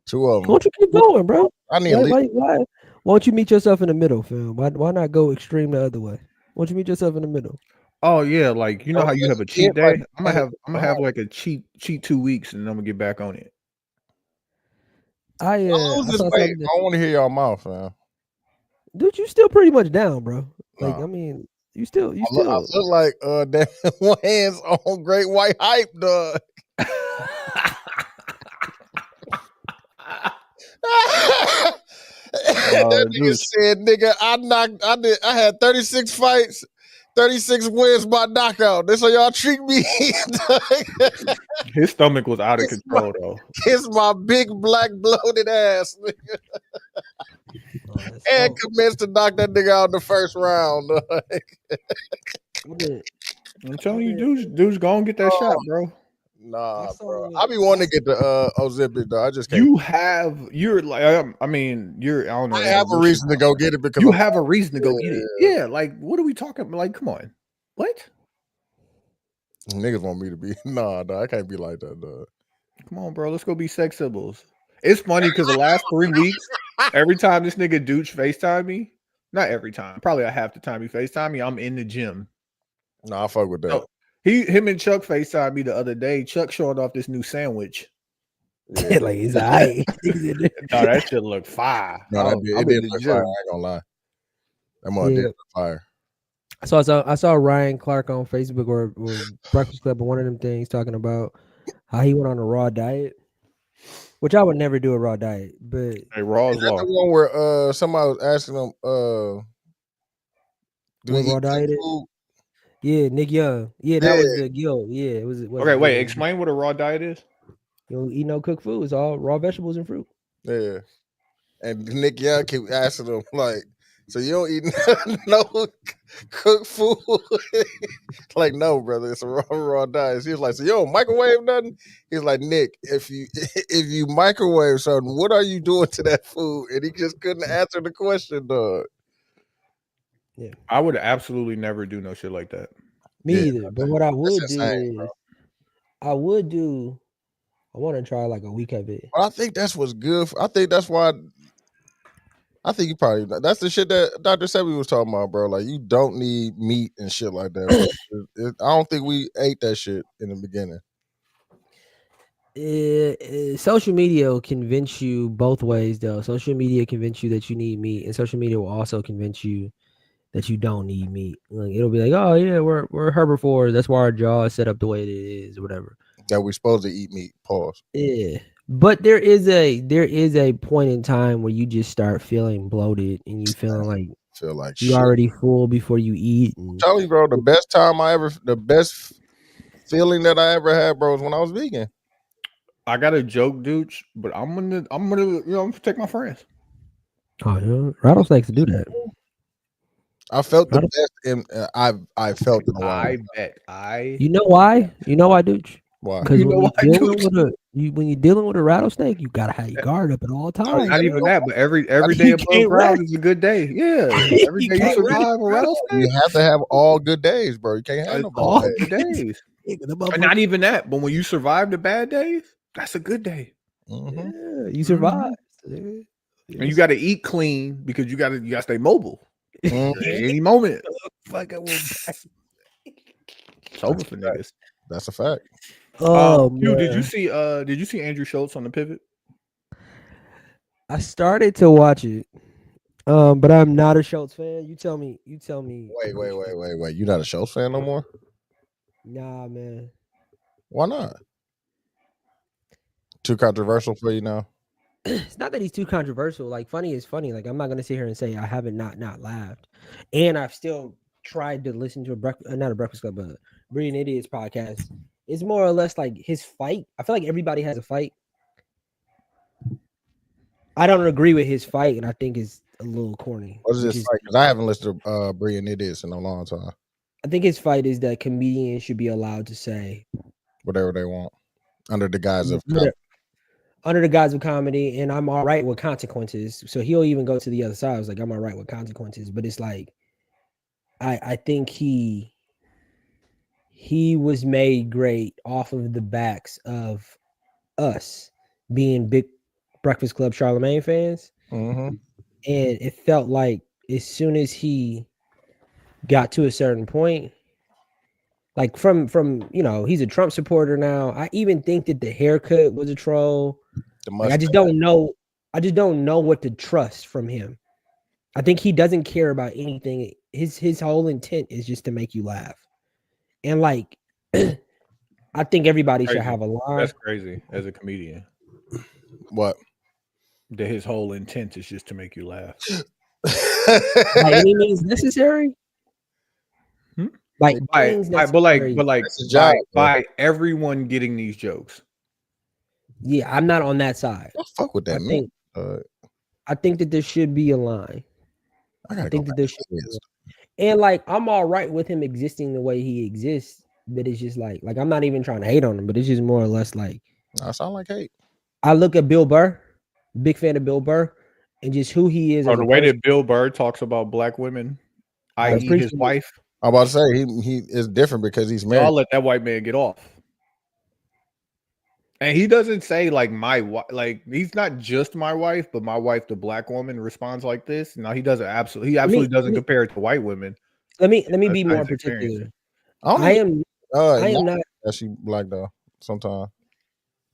Two of them. Why don't you keep going, bro? I need Why don't you meet yourself in the middle, fam? Why not go extreme the other way? Why don't you meet yourself in the middle? Oh yeah, like you know how you have a cheat day. like, I'm gonna have like a cheat 2 weeks, and then I'm gonna get back on it. I saw wait. something. I want to hear y'all mouth, man. Dude, you still pretty much down, bro. Like, Nah. I mean, you still. I look like damn one hands on Great White Hype, dog. That nigga said, "Nigga, I had 36 fights, 36 wins by knockout. That's how y'all treat me." His stomach was out of control, though. Kiss my big black bloated ass, nigga. And commenced to knock that nigga out in the first round. I'm telling you, dude's gonna get that shot, bro. Nah, bro. I be wanting to get the Ozempic, though. I just can't. You're like, I mean, I don't know. I have a reason to go get it because you have a reason to go get it. Yeah, like, what are we talking about? Like, come on. What? Niggas want me to be. Nah, I can't be like that, dog. Come on, bro. Let's go be sex symbols. It's funny because the last 3 weeks, every time this nigga Dooch FaceTime me, not every time, probably half the time he FaceTime me, I'm in the gym. Nah, I fuck with that. So, him and Chuck FaceTime me the other day. Chuck showing off this new sandwich. Yeah. Like, he's all right. No, that shit look fire. No, it did look fire. I ain't gonna lie. That mother did look fire. So I saw Ryan Clark on Facebook or Breakfast Club or one of them things talking about how he went on a raw diet, which I would never do a raw diet. But raw is the one where somebody was asking him do he raw diet food? Yeah, Nick Young. Yeah, that was the Gil. Yeah, it was. Okay, wait. Explain what a raw diet is. You don't eat no cooked food. It's all raw vegetables and fruit. Yeah, and Nick Young keep asking him like, "So you don't eat no cooked food?" Like, no, brother, it's a raw diet. He was like, "So you don't microwave nothing?" He's like, "Nick, if you microwave something, what are you doing to that food?" And he just couldn't answer the question, dog. Yeah, I would absolutely never do no shit like that. Me either. But what I would do is, I want to try like a week of it. Well, I think that's what's good. I think that's why. I think you probably that's the shit that Dr. Sebi was talking about, bro. Like, you don't need meat and shit like that. I don't think we ate that shit in the beginning. Social media will convince you both ways, though. Social media convince you that you need meat, and social media will also convince you that you don't need meat. Like, it'll be like, oh yeah, we're herbivores. That's why our jaw is set up the way it is, or whatever. That we're supposed to eat meat. Pause. Yeah, but there is a point in time where you just start feeling bloated and you feel like you're already full before you eat. I'm telling you, bro, the best feeling that I ever had, bro, was when I was vegan. I got a joke, Dooch, but I'm gonna take my friends. Oh yeah, rattlesnakes do that. I felt the best, and I felt it. I bet. You know why? You know why, Dooch? Why? Because when you're dealing with a rattlesnake, you gotta have your guard up at all times. Not even that, but every day above ground is a good day. Yeah, every day you survive a rattlesnake. You have to have all good days, bro. You can't have no all good days. Not even that, but when you survive the bad days, that's a good day. Yeah, you survive. And you got to eat clean because you got to stay mobile. Any moment. Fuck, it's over for niggas. That's a fact. Oh, did you see Andrew Schultz on the pivot? I started to watch it, but I'm not a Schultz fan. You tell me. Wait. You not a Schultz fan no more? Nah, man. Why not? Too controversial for you now? It's not that he's too controversial. Like, funny is funny. Like, I'm not gonna sit here and say I haven't not laughed, and I've still tried to listen to not a Breakfast Club, but Brilliant Idiots podcast. It's more or less like his fight. I feel like everybody has a fight. I don't agree with his fight, and I think it's a little corny. What is which this fight? Because I haven't listened to Brilliant Idiots in a long time. I think his fight is that comedians should be allowed to say Whatever they want under the guise of under the guise of comedy, and I'm all right with consequences. So he'll even go to the other side. I was like, I'm all right with consequences, but it's like, I think he was made great off of the backs of us being big Breakfast Club Charlemagne fans, Mhm. and it felt like as soon as he got to a certain point, like from he's a Trump supporter now. I even think that the haircut was a troll. Like, I just don't know what to trust from him. I think he doesn't care about anything. His whole intent is just to make you laugh. And like I think everybody should have a line. That's crazy as a comedian. What? That his whole intent is just to make you laugh. By any means necessary. Like, by everyone getting these jokes. Yeah, I'm not on that side. Fuck with that, man. I think that there should be a line. I think that there should be. And like, I'm all right with him existing the way he exists, but it's just like I'm not even trying to hate on him, but it's just more or less like, I sound like hate. I look at Bill Burr, big fan of Bill Burr, and just who he is. Oh, the way that Bill Burr talks about black women, i.e. his wife. I'm about to say he is different because he's married. I'll let that white man get off. And he doesn't say like my wife, like he's not just my wife, but my wife, the black woman, responds like this. No, he doesn't absolutely doesn't compare it to white women. Let me be more particular. I am not. She black though. Sometimes.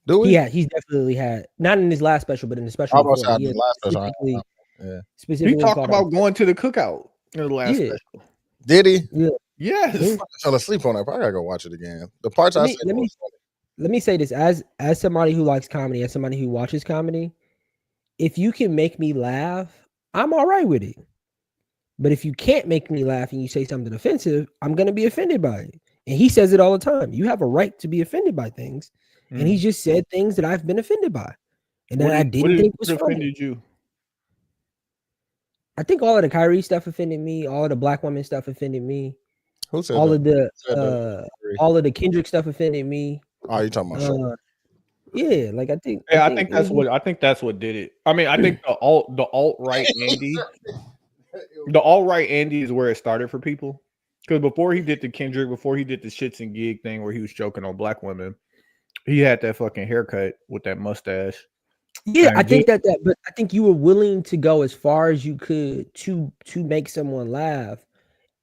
Do we? Yeah, he's definitely had, not in his last special, but in the special. He talked about going to the cookout in the last special. Did he? Yeah. Yes. I fell asleep on that. I gotta go watch it again. The parts I said. Let me say this as somebody who likes comedy, as somebody who watches comedy. If you can make me laugh, I'm all right with it. But if you can't make me laugh and you say something offensive, I'm gonna be offended by it. And he says it all the time. You have a right to be offended by things. And he just said things that I've been offended by, and that I didn't think was funny. Offended you? I think all of the Kyrie stuff offended me. All of the black woman stuff offended me. Who said all that? All of the Kendrick stuff offended me. Oh, you talking about? Yeah, like I think that's what did it. I mean, I think the alt-right Andy, the alt-right Andy is where it started for people. Because before he did the Kendrick, before he did the shits and gig thing where he was joking on black women, he had that fucking haircut with that mustache. Yeah, I think but I think you were willing to go as far as you could to make someone laugh,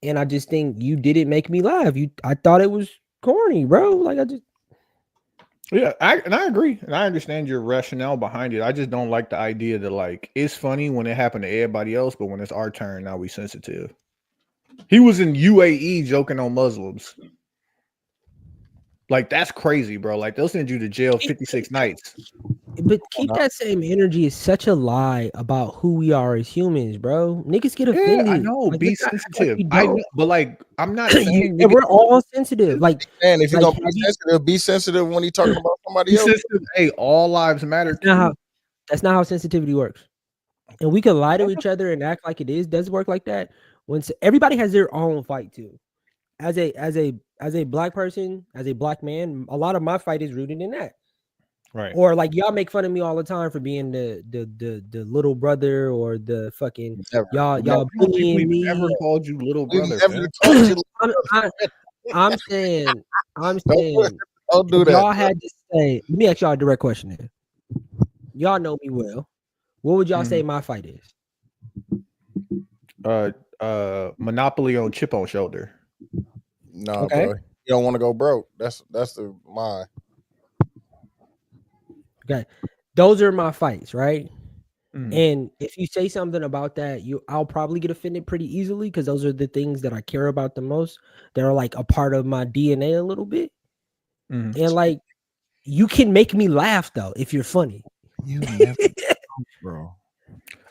and I just think you didn't make me laugh. I thought it was corny, bro. Like I agree, and I understand your rationale behind it. I just don't like the idea that like it's funny when it happened to everybody else, but when it's our turn, now we sensitive. He was in UAE joking on Muslims. Like, that's crazy, bro. Like, they'll send you to jail 56 nights. But keep that same energy is such a lie about who we are as humans, bro. Niggas get offended. Yeah, I know. Like, be sensitive. I know, but like, I'm not saying we're all sensitive. Like, and if you're gonna be sensitive, be sensitive when he's talking about somebody else. Hey, all lives matter. That's not how sensitivity works. And we can lie to each other and act like it does work like that. Once everybody has their own fight too. As a black person, as a black man, a lot of my fight is rooted in that. Right. Or like y'all make fun of me all the time for being the little brother or the fucking y'all bullying me. Never called you little brother. I'm saying don't do that. Y'all had to say, let me ask y'all a direct question then. Y'all know me well. What would y'all say my fight is? Monopoly on chip on shoulder. No, okay. Bro. You don't want to go broke. That's the mine. Okay. Those are my fights, right? And if you say something about that, I'll probably get offended pretty easily because those are the things that I care about the most. They're like a part of my DNA a little bit. And like, you can make me laugh though if you're funny. You never, bro.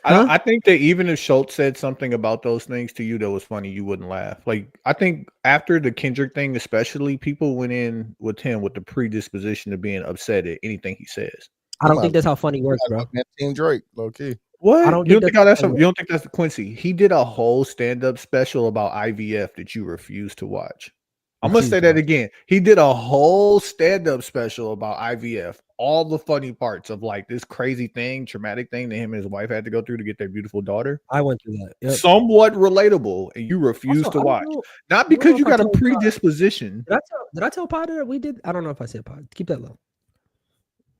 I think that even if Schultz said something about those things to you that was funny, you wouldn't laugh. Like, I think after the Kendrick thing, especially, people went in with him with the predisposition of being upset at anything he says. I don't think that's how funny works, bro. Team Drake, low key. What? I don't You don't think think that's you don't think that's the Quincy? He did a whole stand-up special about IVF that you refused to watch. I'm gonna say that again. He did a whole stand-up special about IVF, all the funny parts of like this crazy thing, traumatic thing that him and his wife had to go through to get their beautiful daughter. I went through that. Yep. Somewhat relatable, and you refused to watch. Not because you got a predisposition. Did I tell Pod that we did? I don't know if I said Pod. Keep that low.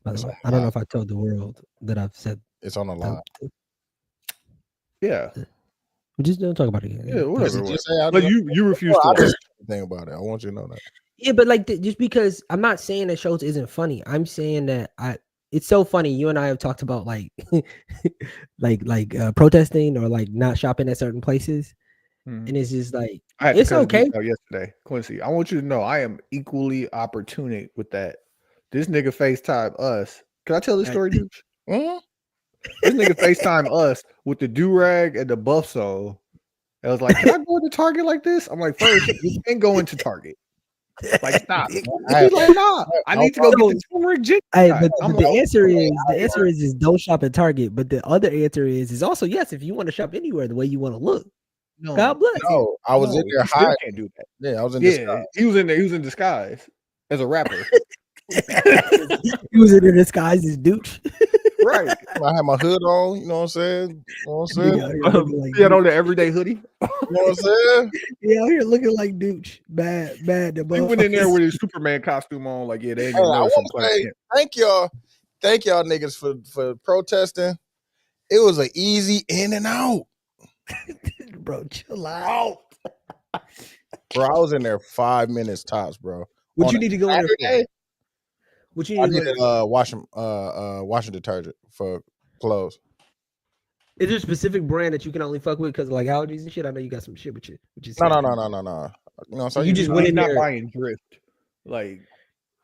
By the way, I don't know if I told the world that I've said it's on the line. Yeah. We just don't talk about it again. Yeah, whatever. But you refuse to just think about it. I want you to know that. Yeah, but like just because I'm not saying that Schultz isn't funny. I'm saying that it's so funny. You and I have talked about like protesting or like not shopping at certain places. And it's just like it's okay. Yesterday, Quincy, I want you to know I am equally opportunic with that. This nigga FaceTime us. Can I tell this story, dude? This nigga FaceTime us with the do-rag and the buff on. I was like, can I go into Target like this? I'm like, first, you can't go into Target. Like, stop. He's like, nah, I need to go get the turmeric gin. Hey, but the answer is don't shop at Target. But the other answer is also yes, if you want to shop anywhere the way you want to look. No, God bless. No, I was in there high. Can't do that. Yeah, I was in disguise. He was in there. He was in disguise as a rapper. He was in there disguised as douche. Right. I had my hood on, you know what I'm saying? You know what I'm saying? He had on the everyday hoodie. You know what I'm saying? Yeah, out here looking like douche. Bad. He went in there with his Superman costume on, like, yeah, they ain't gonna know something. Thank y'all niggas for protesting. It was an easy in and out. Bro, chill out. Bro, I was in there 5 minutes tops, bro. What you need to go in there for? What you need to go washing detergent for clothes. Is there a specific brand that you can only fuck with because of like allergies and shit? I know you got some shit with you. No. No, so you just went in not there buying drift. Like,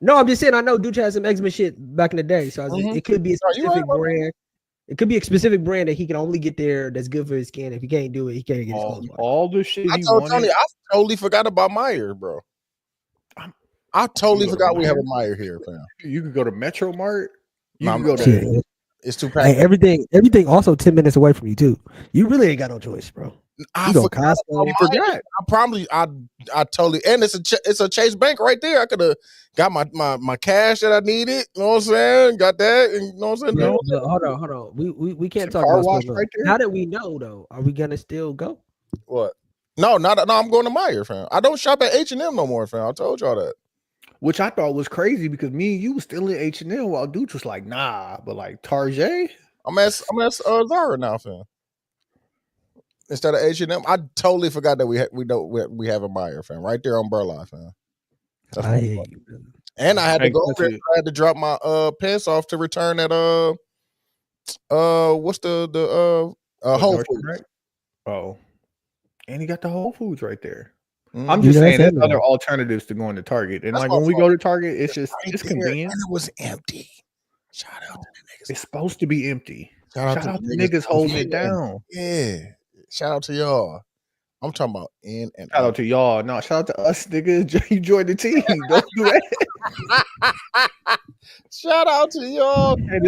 no, I'm just saying I know Dude had some eczema shit back in the day. So it could be a specific brand. It could be a specific brand that he can only get there that's good for his skin. If he can't do it, he can't get his clothes. All the shit I told Tony, I totally forgot about Meyer, bro. I totally forgot we have a Meyer here, fam. You could go to Metro Mart. You can go to it's too packed. Hey, everything also 10 minutes away from you too. You really ain't got no choice, bro. I forgot. I totally, and it's a Chase Bank right there. I could have got my cash that I needed. You know what I'm saying? Got that. And, you know what I'm saying? No, hold on. We can't talk about wash right there. Now that we know though, are we gonna still go? What? No, I'm going to Meyer, fam. I don't shop at H&M no more, fam. I told y'all that. Which I thought was crazy because me and you was still at H&M while Dude was like, nah, but like Target. I'm at Zara now, fam. Instead of H&M, I totally forgot that we have a Meyer, fam. Right there on Burleigh, fam. And I had to go there. I had to drop my pants off to return at what's the Whole Foods. Right? Oh, and you got the Whole Foods right there. I'm just saying there's other alternatives to going to Target. And like when we go to Target, it's just it's convenient. And it was empty. Shout out to the niggas. It's supposed to be empty. Shout out to the niggas holding it down. Yeah. Shout out to y'all. I'm talking about in and shout out to y'all. No, shout out to us, niggas. You joined the team. Don't do that. Shout out to y'all. Hey,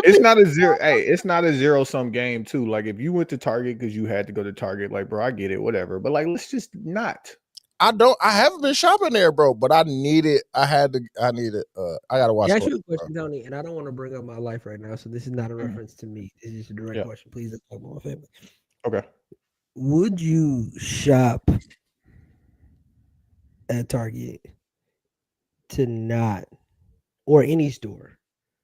it's not a zero. Hey, it's not a zero-sum game, too. Like if you went to Target because you had to go to Target, like, bro, I get it, whatever. But like, let's just not. I haven't been shopping there, bro, but I need it. I gotta watch. Can I ask you a question, Tony? And I don't want to bring up my life right now, so this is not a reference to me. It's just a direct question. Please don't talk about my family. Okay. Would you shop at Target to not, or any store?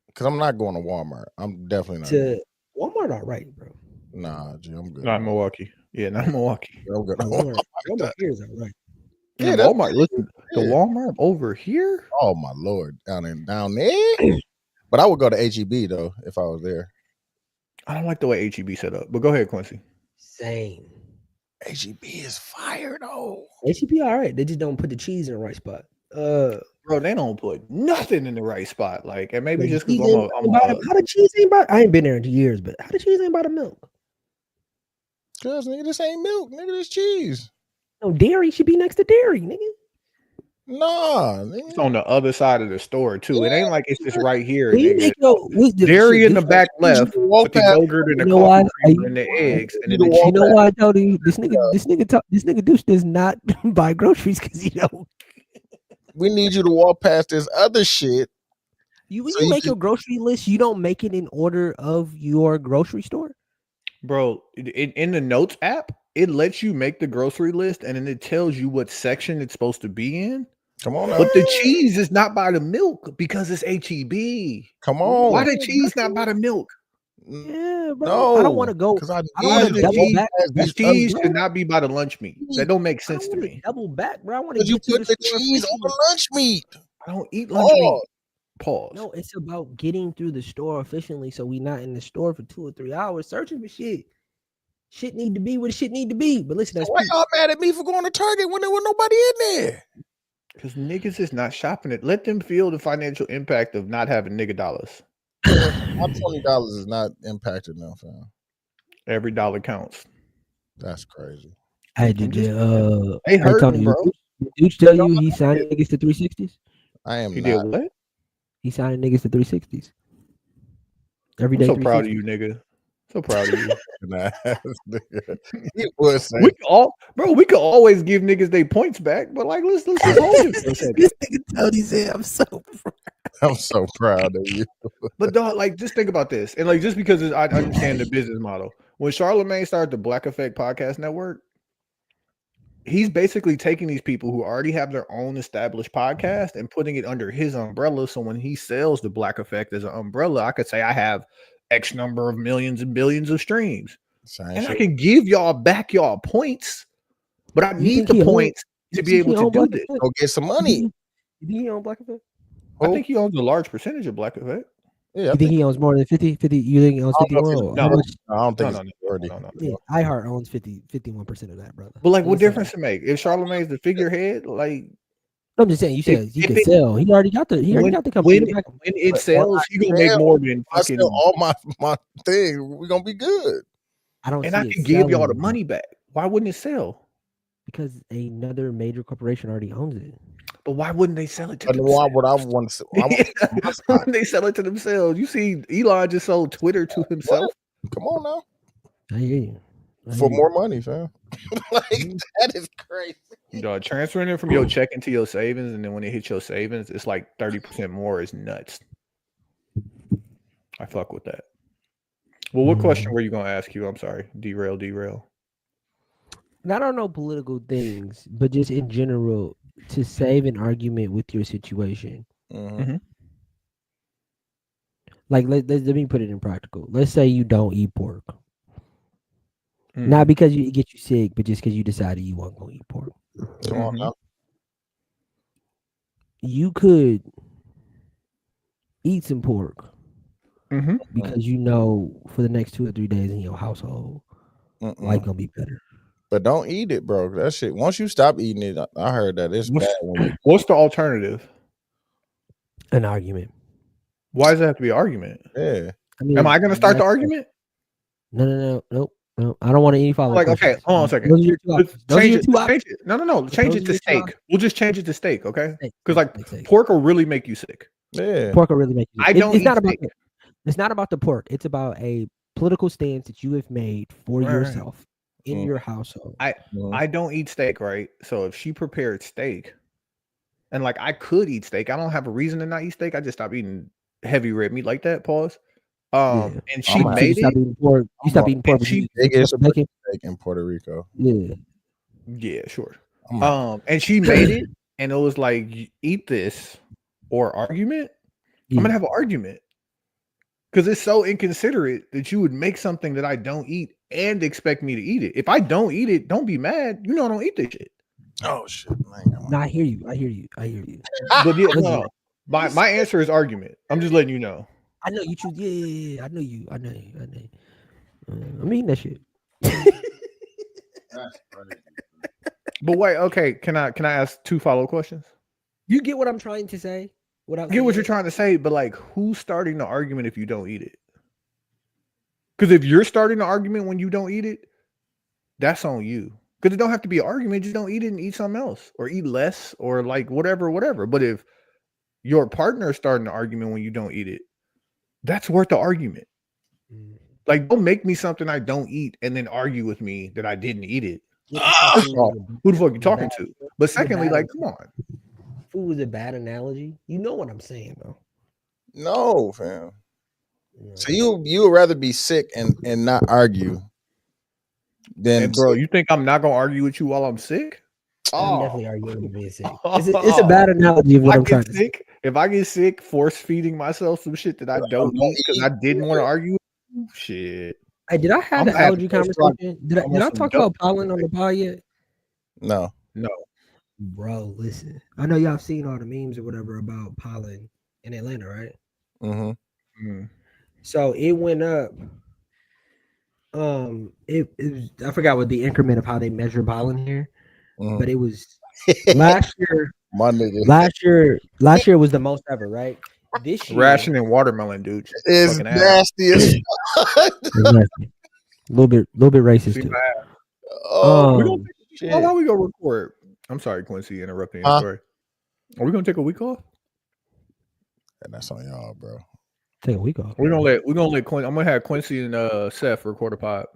Because I'm not going to Walmart. I'm definitely not. To Walmart, all right, bro. Nah, G, I'm good. Not Milwaukee. Yeah, not Milwaukee. I'm good. Walmart here's all right. Yeah, Walmart. Listen, the Walmart over here. Oh my Lord, down there. But I would go to HEB though if I was there. I don't like the way HEB set up, but go ahead, Quincy. Same. HEB is fire though. HEB all right. They just don't put the cheese in the right spot. Bro, they don't put nothing in the right spot. Like, and maybe Like, just cheese because ain't about how the cheese ain't about. I ain't been there in years, but how the cheese ain't about the milk? Cause nigga, this ain't milk, nigga, this cheese. No, dairy should be next to dairy, nigga. Nah, it's nigga. on the other side of the store too. It ain't like it's just right here. When you Nigga. make your Dairy in the back left, walk with the past- yogurt and the You know coffee why? creamer and the eggs, and then the You cheese. You know why I told you this nigga Deuce does not buy groceries because you know We need you to walk past this other shit. when So you you make can- your grocery list, you don't make it in order of your grocery store. Bro, in the notes app, it lets you make the grocery list, and then it tells you what section it's supposed to be in. Come on now. But the cheese is not by the milk because it's HEB. Come on. Why the cheese not by the milk? Yeah, bro. No, I don't want to go. because I I don't want need to to double walk back. past The these cheese other- should not be by the lunch meat. That don't make I don't sense to want me. double back, bro. I want to Because you get through put the the store cheese on efficiently. the lunch meat. I don't eat lunch meat. Oh, Pause. No, it's about getting through the store efficiently, so we not in the store for 2 or 3 hours searching for shit. Shit need to be where the shit need to be. But listen, that's why y'all mad at me for going to Target when there was nobody in there? Because niggas is not shopping it. Let them feel the financial impact of not having nigga dollars. My $20 is not impacted now, fam. Every dollar counts. That's crazy. I I'm did. just- Hey, They hurting, Tony, bro. did Deuce tell you he signed niggas to 360s? I am You not. did what? He signed niggas to 360s. Every I'm day. so proud of 360s. you, nigga. So proud of you. Nah, nigga. He was saying, we could always give niggas their points back, but like let's just hold it for a second. This nigga Tony said, "I'm so proud." I'm so proud of you. But dog, like just think about this, and like just because I understand the business model. When Charlamagne started the Black Effect Podcast Network, he's basically taking these people who already have their own established podcast and putting it under his umbrella. So when he sells the Black Effect as an umbrella, I could say I have X number of millions and billions of streams, Same and I shit. can give y'all back y'all points, but I need think he the own- points to be able to do this. Go get some money. You think he owns Black Effect? I think he owns a large percentage of Black Effect. Yeah, I You think he owns more than 50? You think he owns I don't know if 51? he's- How no. much? I don't think No, it's majority. no. Yeah, iHeart owns 51% of that, brother. But like, what He's saying- difference to make if Charlamagne's the figurehead? Like, I'm just saying. You said he if could it- sell. He already got the. He already when, got the company. when, back. when it But sells, he gonna make sell, more than I fucking. sell all my thing. We're gonna be good. I don't. And see I it can give y'all the selling money back. Why wouldn't it sell? because another major corporation already owns it. But why wouldn't they sell it to But themselves? what I want to Why wouldn't they sell it to themselves? You see, Elon just sold Twitter to himself. come on now I hear you. I for hear more money, fam. Like that is crazy. Dog, transferring it from your check into your savings, and then when it hits your savings, it's like 30% more. Is nuts. I fuck with that. Well, what question were you gonna ask you? I'm sorry, derail. you. And I don't know political things, but just in general, to save an argument with your situation. Mhm. Like let me put it in practical. Let's say you don't eat pork. Mm. Not because it get you sick, but just because you decided you weren't gonna eat pork. Come on Mhm. now. You could eat some pork Mm-hmm. because you know for the next 2 or 3 days in your household, Mm-mm. life gonna be better. But don't eat it, bro. That shit. Once you stop eating it, I heard that it's bad. When What's the alternative? An argument. Why does it have to be an argument? yeah. I mean, Am I going to start the that's- argument? No. I don't want any follow. Like, okay, hold on a second. Those are your two Let's options. Those are change your it. two Let's options. change it. No. Change those it are to your two steak. options. We'll just change it to steak, okay? Steak, Because like steak, steak. pork will really make you sick. Yeah. Pork will really make you. I don't It's eat not about. steak. It's not about the pork. It's about a political stance that you have made for Right. yourself in Mm. your household. Mhm. I don't eat steak, right? So if she prepared steak, and like I could eat steak, I don't have a reason to not eat steak. I just stopped eating heavy red meat like that. Pause. Yeah. And she I'm out. So you made stop it. eating pork. You stop I'm eating pork. and but she- you eat Biggest pork and bacon. steak in Puerto Rico. Yeah. Yeah, sure. I'm out. And she made it, and it was like, eat this or argument. Yeah. I'm gonna have an argument because it's so inconsiderate that you would make something that I don't eat and expect me to eat it. If I don't eat it, don't be mad. You know I don't eat this shit. Oh shit. I ain't got my- No, I hear you. I hear you. I hear you. But yeah, no. My answer is argument. I'm just letting you know. I know you choose. Yeah. I know you. I know you. I'm eating that shit. That's crazy. But wait, okay. Can I ask 2 follow-up questions? You get what I'm trying to say? I get what you're trying to say, but like, who's starting the argument if you don't eat it? Because if you're starting the argument when you don't eat it, that's on you. Because it don't have to be an argument. Just don't eat it and eat something else, or eat less, or like whatever. But if your partner is starting the argument when you don't eat it, that's worth the argument. Like, don't make me something I don't eat and then argue with me that I didn't eat it. First of all, who the fuck you talking to? But secondly, like, come on. Food was a bad analogy. You know what I'm saying, though. No, fam. So you would rather be sick and not argue than And bro, you think I'm not gonna argue with you while I'm sick? I'm definitely arguing with being sick. It's a bad analogy of what I'm trying to say. If I get sick, force feeding myself some shit that I don't eat because I didn't want to argue with you, shit. Hey, did I have I'm the gonna have allergy to post rock conversation? Did I almost talk some about pollen on the pod yet? No. Bro, listen. I know y'all seen all the memes or whatever about pollen in Atlanta, right? Mm-hmm. So it went up. It was, I forgot what the increment of how they measure pollen here, but it was last year. My nigga. Last year was the most ever, right? This year, Rationing watermelon, dude. It's nasty as fuck. a little bit racist too. Oh, shit. How we gonna record? I'm sorry, Quincy, interrupting your story. Are we gonna take a week off? And that's on y'all, bro. Take a week off. We're gonna let Quincy. I'm gonna have Quincy and Seth record a pod.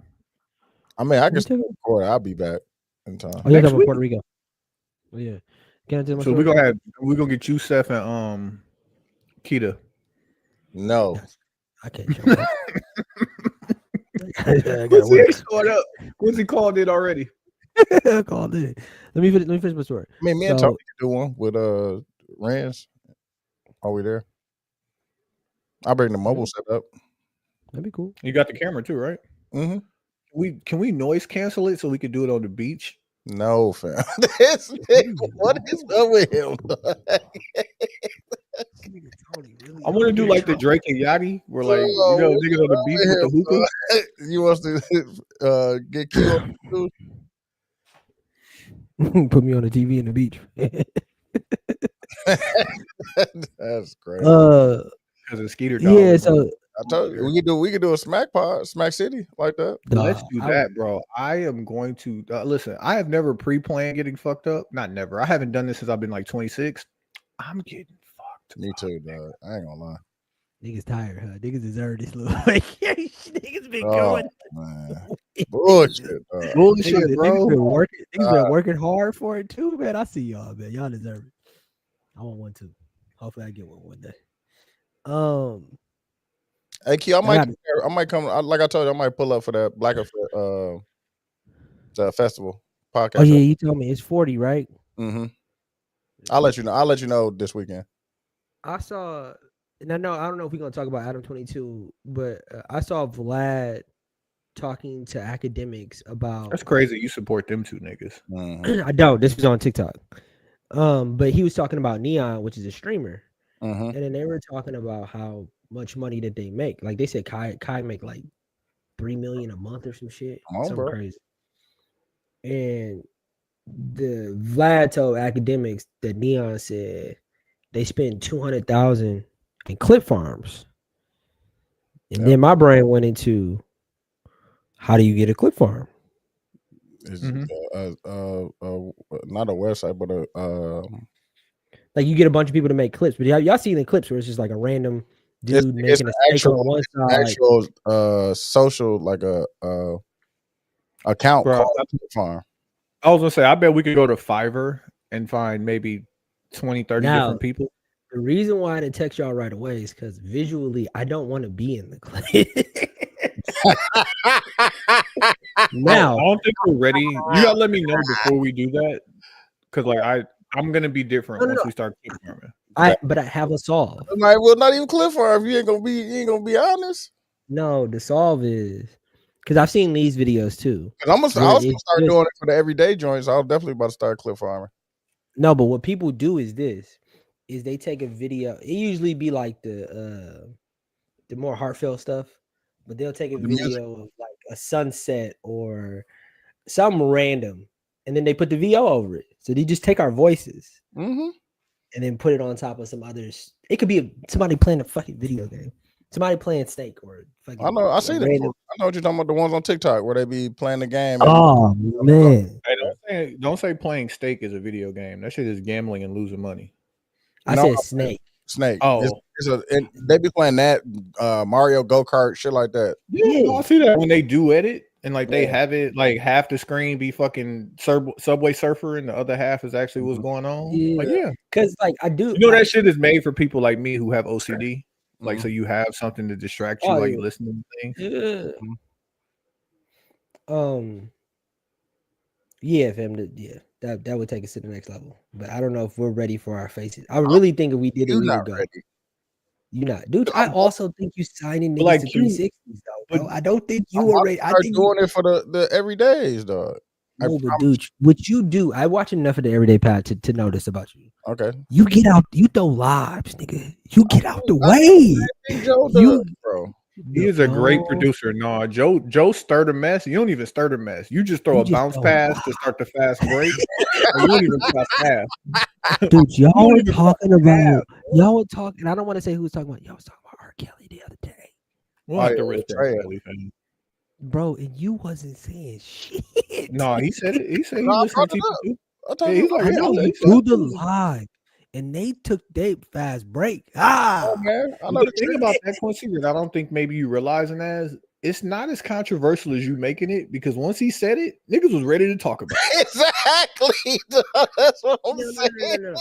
I mean, I can still record. I'll be back in time. Oh, yeah, from Puerto Rico. Oh, yeah. So we're gonna get you, Seth, and Keita. No. I can't show up. Quincy called it already. I called it. Let me finish my story. I mean, me and Tony can do one with Rans. Are we there? I'll bring the mobile setup. That'd be cool. You got the camera too, right? Mm-hmm. Can we noise cancel it so we could do it on the beach? No, fam. What is up with him? I want to do like the Drake and Yachty, where like niggas on the beach with the hookah. You want to get killed? Put me on the TV in the beach. That's crazy. Because of Skeeter Dog. Yeah, so I told you we could do a Smack Pod, Smack City like that. Let's do that, bro. I am going to listen. I have never pre-planned getting fucked up. Not never. I haven't done this since I've been like 26. I'm getting fucked. Me too, dog. I ain't gonna lie. Niggas tired, huh? Niggas deserve this little niggas been going. Man. Bullshit, dog. Bullshit, bro. Niggas been working hard for it too, man. I see y'all, man. Y'all deserve it. I want one too. Hopefully I get one day. Hey, Q, I might come. Like I told you, I might pull up for that Black the festival podcast. Oh yeah, you told me it's 40, right? Mm-hmm. I'll let you know. I'll let you know this weekend. I saw, and I don't know if we're gonna talk about Adam 22, but I saw Vlad talking to academics about. That's crazy. You support them two niggas. Mm-hmm. I don't. This was on TikTok. But he was talking about Neon, which is a streamer, and then they were talking about how much money that they make. Like they said, Kai make like $3 million a month or some shit, something crazy. And the Vlad told academics that Neon said they spent $200,000 in clip farms, and then my brain went into how do you get a clip farm? It's not a website, but like you get a bunch of people to make clips. But y'all seen the clips where it's just like a random dude making a steak on one side. Actual social like a account called Clip Farm. I was gonna say, I bet we could go to Fiverr and find maybe 20, 30 different people. The reason why I didn't text y'all right away is because visually I don't want to be in the clip. Now I don't think we're ready. You gotta let me know before we do that, because like I'm gonna be different once we start clip farming. But I have a solve. Well, not even Clip Farm. You ain't gonna be honest. No, the solve is because I've seen these videos too. I was gonna start doing it for the everyday joints. I was definitely about to start clip farming. No, but what people do is they take a video. It usually be like the more heartfelt stuff, but they'll take a video of like a sunset or something random, and then they put the VO over it. So they just take our voices Mm-hmm. and then put it on top of some others. It could be somebody playing a fucking video game, somebody playing Snake, or fucking. I know. I see that. random. I know what you're talking about. The ones on TikTok where they be playing the game. Oh man, Hey, don't say playing steak is a video game. That shit is gambling and losing money. I No, said Snake. Snake. Oh. They be playing that Mario Go Kart shit like that. Yeah, no, I see that when they duet it and like they Yeah. have it like half the screen be fucking Subway Surfer and the other half is actually what's going on. Like, yeah, Because like I do, you know that shit is made for people like me who have OCD. Like, Mhm. so you have something to distract you Oh, while yeah. you listen to things. Yeah. Yeah, fam. That would take us to the next level. But I don't know if we're ready for our faces. I really think if we did it, You're we not would go. ready. You not, dude. I also think you signing niggas like to you- 360s though, bro. I don't think you I'm are about to ready. I start think doing it for the everydays, dog. no, but dude, what you do, I watch enough of the Everyday Pat to notice about you. Okay. You get out, you throw lives, nigga. You get out the way. Hey, Joe You- does, bro. He is a great No. producer. No, Joe stirred a mess. You don't even stir a mess. You just throw You a just bounce throw pass to start the fast break. And you don't even pass half. Dude, y'all don't were even talking about y'all were talking. I don't want to say who was talking about. Y'all was talking about R. Kelly the other day, We'll have to Oh, yeah, risk Trey. that. bro, and you wasn't saying shit. No, he said it. He said he No, I listened brought to it people up. too. I told Yeah, you, he's like, I yeah, know he you said do it. the live, and they took their fast break. Ah, oh, man. I know The the thing trick. about that Quincy that I don't think maybe you realizing as it's not as controversial as you making it because once he said it, niggas was ready to talk about it. Exactly. dog. That's what I'm saying.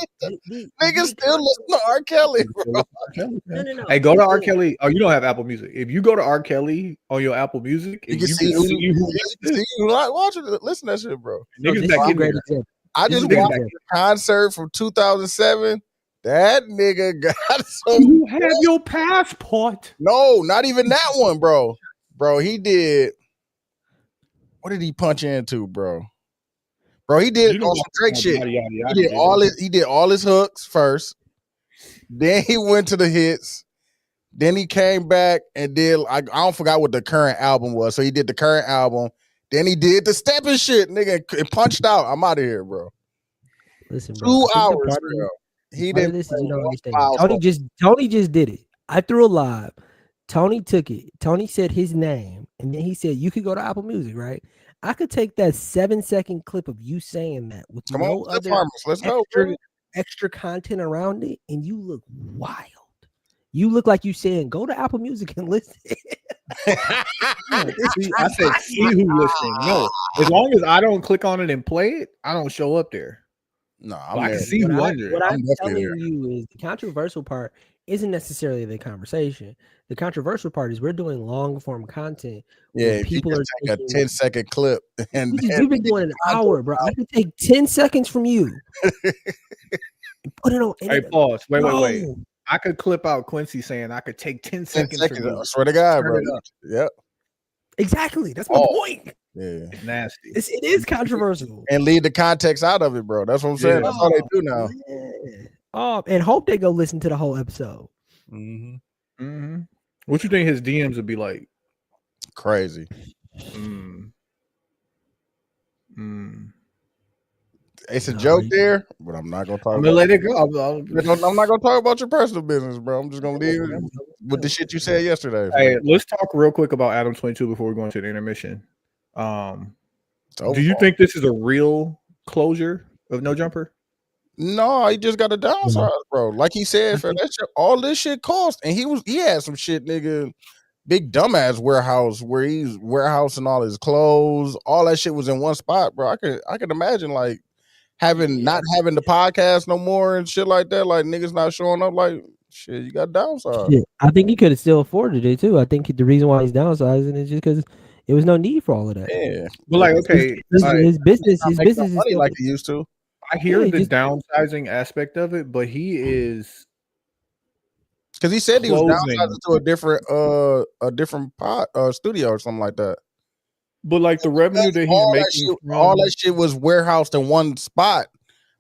Niggas still listen to R. Kelly, bro. No. Hey, go to R. Yeah. Kelly. Oh, you don't have Apple Music. If you go to R. Kelly on your Apple Music, You and can see who who watching it. Listen to that shit, bro. No, niggas this back is a in great there. example. I This just is a great watched example. a concert from 2007. That nigga got some. You have your passport. No, not even that one, bro. Bro, he did. What did he punch into, bro? Bro, he did You know on some Drake shit. yada, yada, yada, He did all his hooks first. Then he went to the hits. Then he came back and did. I don't forgot what the current album was. So he did the current album. Then he did the stepping shit, nigga. It punched out. I'm out of here, bro. Listen, bro. 2 I think the hours, part of bro. He part of didn't. this is you play don't one understand. milestone. Tony just did it. I threw a live. Tony took it. Tony said his name, and then he said you could go to Apple Music, right? I could take that 7-second clip of you saying that with Come no on, let's other harmless. Let's go, bro. extra content around it, and you look wild. You look like you saying go to Apple Music and listen. See, I said, see who listening. No, as long as I don't click on it and play it, I don't show up there. No, But I'm I there. can see who under it. What I'm I'm definitely telling you is the controversial part isn't necessarily the conversation. The controversial part is we're doing long form content. Yeah, where if people you are just take a taking- 10-second clip and we've been doing an hour, bro. I can take 10 seconds from you. And put it on. Hey, pause. Wait. Bro, I could clip out Quincy saying I could take 10 10 seconds seconds. from I you. swear to God, Turn bro. it up. Yep. exactly. That's my Oh. point. Yeah. It's nasty. It is controversial. And leave the context out of it, bro. That's what I'm saying. Yeah. That's all they do now. Yeah. Oh, and hope they go listen to the whole episode. Mm-hmm. Mm-hmm. What you think his DMs would be like? Crazy. Mm. Mm. It's a No, joke you- there, but I'm not gonna talk I'm about gonna let it go. I'm not gonna talk about your personal business, bro. I'm just gonna leave it with the shit you said yesterday. Hey, let's talk real quick about Adam 22 before we go into the intermission. It's over Do you for him. think this is a real closure of No Jumper? No, he just got a downside, bro. Like he said, for that shit, all this shit cost, and he had some shit, nigga. Big dumbass warehouse where he's warehousing all his clothes. All that shit was in one spot, bro. I could imagine like not having the podcast no more and shit like that. Like niggas not showing up. Like shit, you got downside. Shit, I think he could have still afforded it too. I think the reason why he's downsizing is just because there was no need for all of that. Yeah, But like, okay, His business not is making no still money like he used to. I hear Yeah, the just- downsizing aspect of it, but he is Because he said he was Closing. downsizing to a different studio or something like that. but like the revenue that he's all making that shit, all that shit was warehoused in one spot.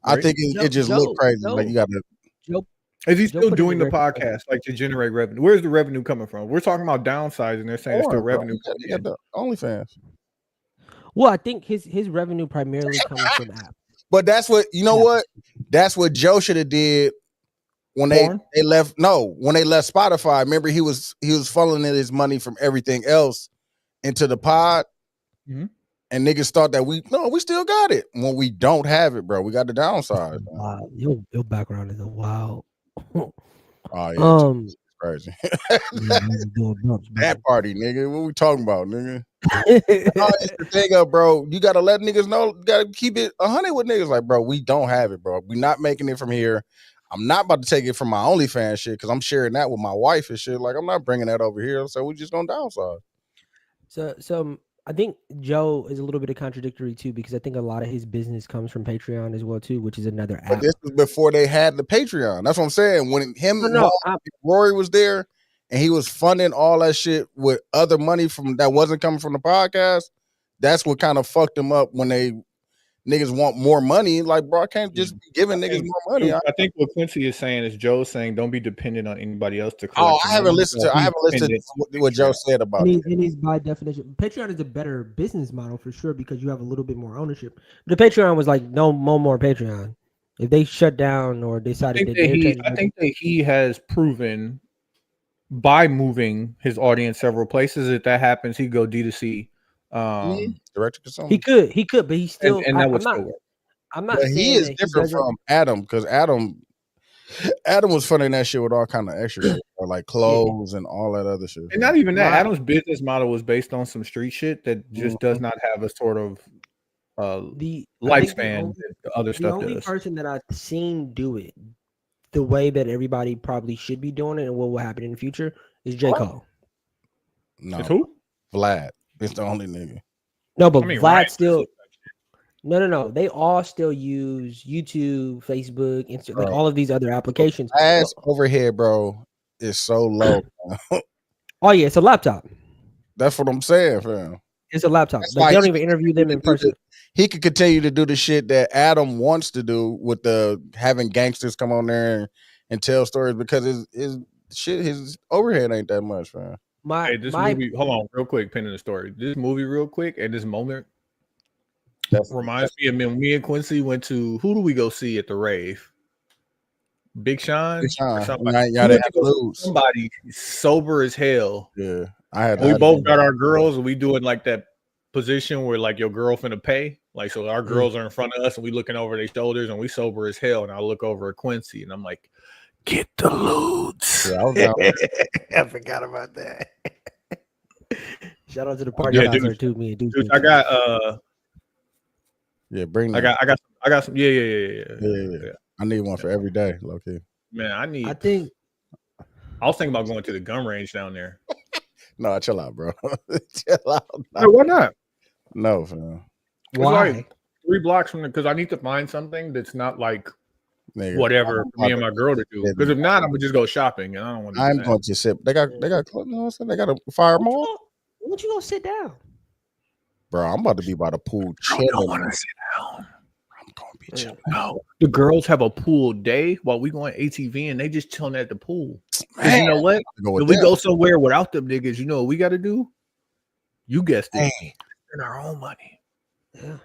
I Right. think it just Joe- looked crazy. Joe- Like you got to. Is he Joe still put in doing the the record. podcast like to generate revenue? Where's the revenue coming from? We're talking about downsizing. They're saying there's still revenue. You got the OnlyFans. Well, I think his revenue primarily comes from apps. But that's what you know. Yeah. What that's what Joe should have did when they left. No, when they left Spotify. Remember, he was funneling in his money from everything else into the pod, Mhm. and niggas thought that we still got it. When we don't have it, bro, we got the downside. Wow, your background is a wild. Oh yeah, it's crazy. That party, nigga. What we talking about, nigga? No, it's the thing up, bro. You gotta let niggas know. You gotta keep it 100 with niggas. Like, bro, we don't have it, bro. We not making it from here. I'm not about to take it from my OnlyFans shit because I'm sharing that with my wife and shit. Like, I'm not bringing that over here. So we just gonna downsize. So I think Joe is a little bit of contradictory too, because I think a lot of his business comes from Patreon as well too, which is another app. But this was before they had the Patreon. That's what I'm saying. When Rory was there and he was funding all that shit with other money from that wasn't coming from the podcast, that's what kind of fucked them up when they niggas want more money. Like, bro, I can't just be giving niggas more money. I think what Quincy is saying is Joe's saying don't be dependent on anybody else to collect. Oh, I haven't listened to what Joe said about it. And he's by definition, Patreon is a better business model for sure because you have a little bit more ownership. But the Patreon was like no more Patreon. If they shut down or decided I think that he has proven by moving his audience several places, that happens, he'd go D2C. Direct to consumer. He could, but he still. And that would still work. I'm not. But he is different from Adam because Adam was funding that shit with all kind of extra shit, or like clothes and all that other shit. And not even that. Adam's business model was based on some street shit that just does not have a sort of the lifespan that the other stuff does. The only person that I've seen do it the way that everybody probably should be doing it and what will happen in the future is J. Cole. No, it's who? Vlad. It's the only nigga. No, but Vlad still. No. They all still use YouTube, Facebook, Instagram, like all of these other applications. Ass overhead, bro, is so low. Oh yeah, it's a laptop. That's what I'm saying, fam. It's a laptop. Like, they don't even interview them in person. He could continue to do the shit that Adam wants to do with the having gangsters come on there and tell stories because his overhead ain't that much, fam. Movie, hold on, real quick, pinning the story. This movie, real quick, and this moment reminds me of when me and Quincy went to, who do we go see at the rave? Big Sean? Somebody sober as hell. Yeah. We both got our girls, and we doing like that position where like your girl finna pay. Like, so our girls are in front of us, and we looking over their shoulders, and we sober as hell. And I look over at Quincy, and I'm like, get the loots. Yeah, I forgot about that. Shout out to the party too. Me and dude. I got bring them. I got some. Yeah. I need one for every day, low key. Man, I was thinking about going to the gun range down there. No, chill out, bro. Chill out. No, why not? No, fam. Why? Like 3 blocks from because I need to find something that's not like whatever for me and my girl to do. Because if not, I'm gonna just go shopping, and I don't want to. I'm going to sit. They got. You know what I'm saying? They got a fire mall. Why don't you go sit down, bro? I'm about to be by the pool chilling. I don't want to sit down. I'm going to be chilling. No, the girls have a pool day while we going ATV, and they just chilling at the pool. Man, you know what? If we go somewhere without them niggas, you know what we got to do? You guessed it. Spend our own money. Yeah.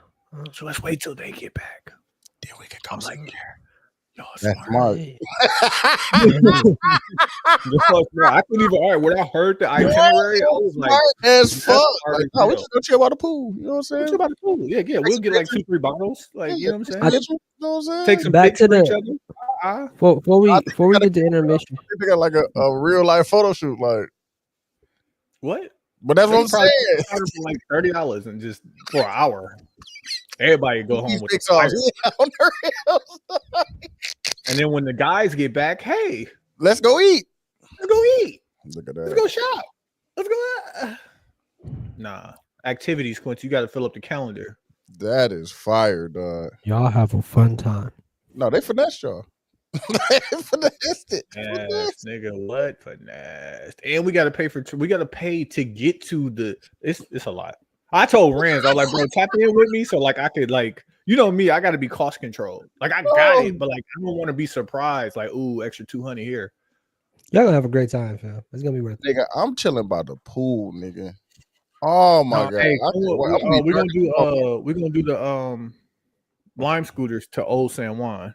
So let's wait till they get back. Then we can come like there. Y'all That's smart. I couldn't even. All right, when I heard the itinerary, I was like, "As fuck." Like, oh, we just go chill by the pool. You know what I'm saying? Chill by the pool. Yeah. We'll get like 2-3 bottles. Like, you know what I'm saying? You know what I'm saying? Take some back to each the other. Before we get to intermission. They got like a real life photo shoot, like what? But that's what I'm saying. For like $30 and just for an hour. Everybody go home with and then when the guys get back, hey, let's go eat. Let's go eat. Look at that. Let's go shop. Let's go. Nah, activities, Quincy. You got to fill up the calendar. That is fire, dog. Y'all have a fun time. No, they finessed y'all. They finessed it. Nigga, what finessed? And we got to pay to get to the. It's a lot. I told Rand, I was like, bro, tap in with me so like I could like you know me, I got to be cost control. Like I got it, but like I don't want to be surprised. Like, ooh, extra 200 here. Y'all gonna have a great time, fam. It's gonna be worth it. Nigga, I'm chilling by the pool, nigga. Oh my god! Hey, We're we're gonna do the Lime scooters to Old San Juan.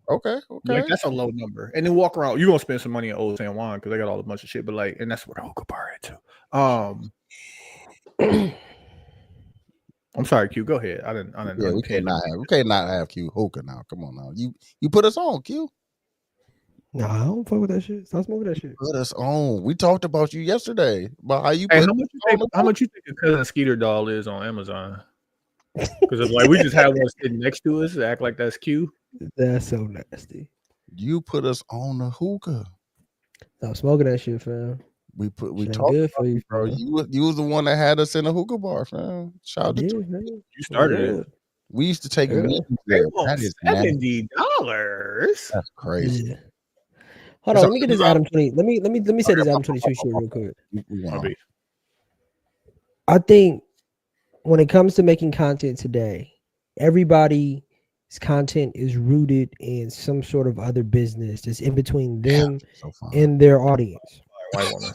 Okay. Like that's a low number, and then walk around. You're gonna spend some money at Old San Juan because they got all a bunch of shit. But like, and that's where the hookah bar at too. I'm sorry, Q. Go ahead. I didn't. Yeah, we cannot have Q hookah now. Come on now. You put us on, Q. Nah, I don't fuck with that shit. Stop smoking that shit. Put us on. We talked about you yesterday about how you. Hey, how much you think a cousin Skeeter doll is on Amazon? Because it's like we just had one sitting next to us, act like that's Q. That's so nasty. You put us on the hookah. Stop smoking that shit, fam. We Shit talked good about for you, bro. fam. You was the one that had us in the hookah bar, fam. Shout out to you. Man. You started it. We used to take Yeah. meetings They there. want That is nasty. $70. That's crazy. Yeah. Hold on, let me get this Adam 20. Let me say this Adam 22 shit real quick. We went My on. bad. I think when it comes to making content today, everybody's content is rooted in some sort of other business that's in between them So fun. and their audience. White woman.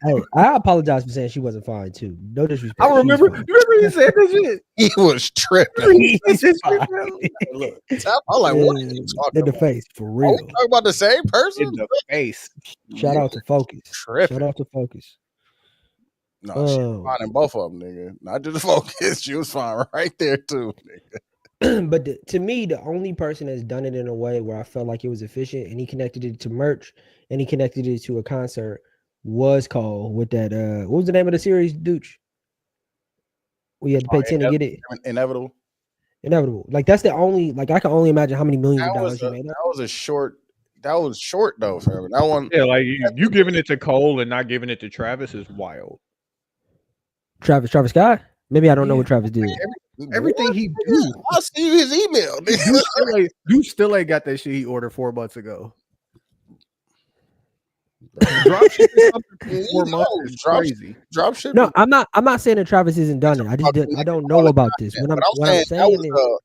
Hey, I apologize for saying she wasn't fine too. No disrespect. I remember. She's fine. You remember you said this shit? He was tripping. She's fine. Look, I'm like, what are you In talking the about? face, for Are real. we talking about the same person? In the face. Shout out to Focus. Tripping. Shout out to Focus. No, she was fine in both of them, nigga. Not just Focus. She was fine right there too, nigga. But to me, the only person that's done it in a way where I felt like it was efficient and he connected it to merch and he connected it to a concert was Cole with that. What was the name of the series, Dooch? We had to pay 10 to get it. Inevitable. Inevitable. Like that's the only. Like I can only imagine how many millions of dollars he made. That was short though, fam. That one. Yeah, like you giving it to Cole and not giving it to Travis is wild. Travis Scott. Maybe I don't know what Travis did. Everything he do. I see his email. You still ain't got that shit he ordered 4 months ago. Drop ship is something for 4 months is crazy. Drop ship. No, I'm not saying that Travis isn't done it. I don't know about this. What I'm saying that was is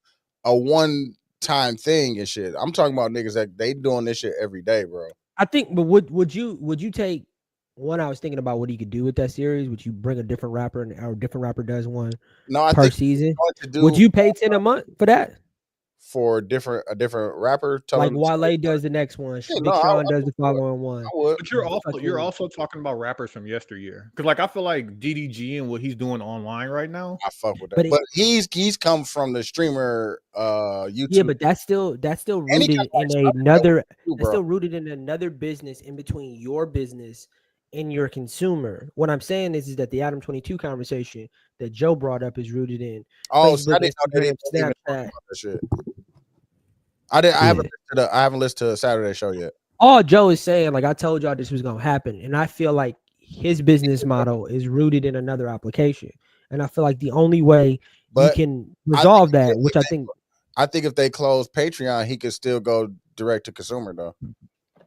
a one-time thing and shit. I'm talking about niggas that they doing this shit every day, bro. I think, but would you take one? I was thinking about what he could do with that series. Would you bring a different rapper and or a different rapper does one per season? Would you pay 10 a month for that? For a different rapper, like Wale does the next one, Big Sean does the following one. But you're also talking about rappers from yesteryear, because like I feel like DDG and what he's doing online right now. I fuck with that, but he's come from the streamer YouTube. Yeah, but that's still rooted in another. That's still rooted in another business in between your business and your consumer. What I'm saying is that the Adam 22 conversation that Joe brought up is rooted in Facebook, Instagram, Snapchat. I haven't listened to the Saturday show yet. All Joe is saying, like I told y'all this was gonna happen, and I feel like his business model is rooted in another application, and I feel like the only way you can resolve that, which I think if they close Patreon, he could still go direct to consumer though.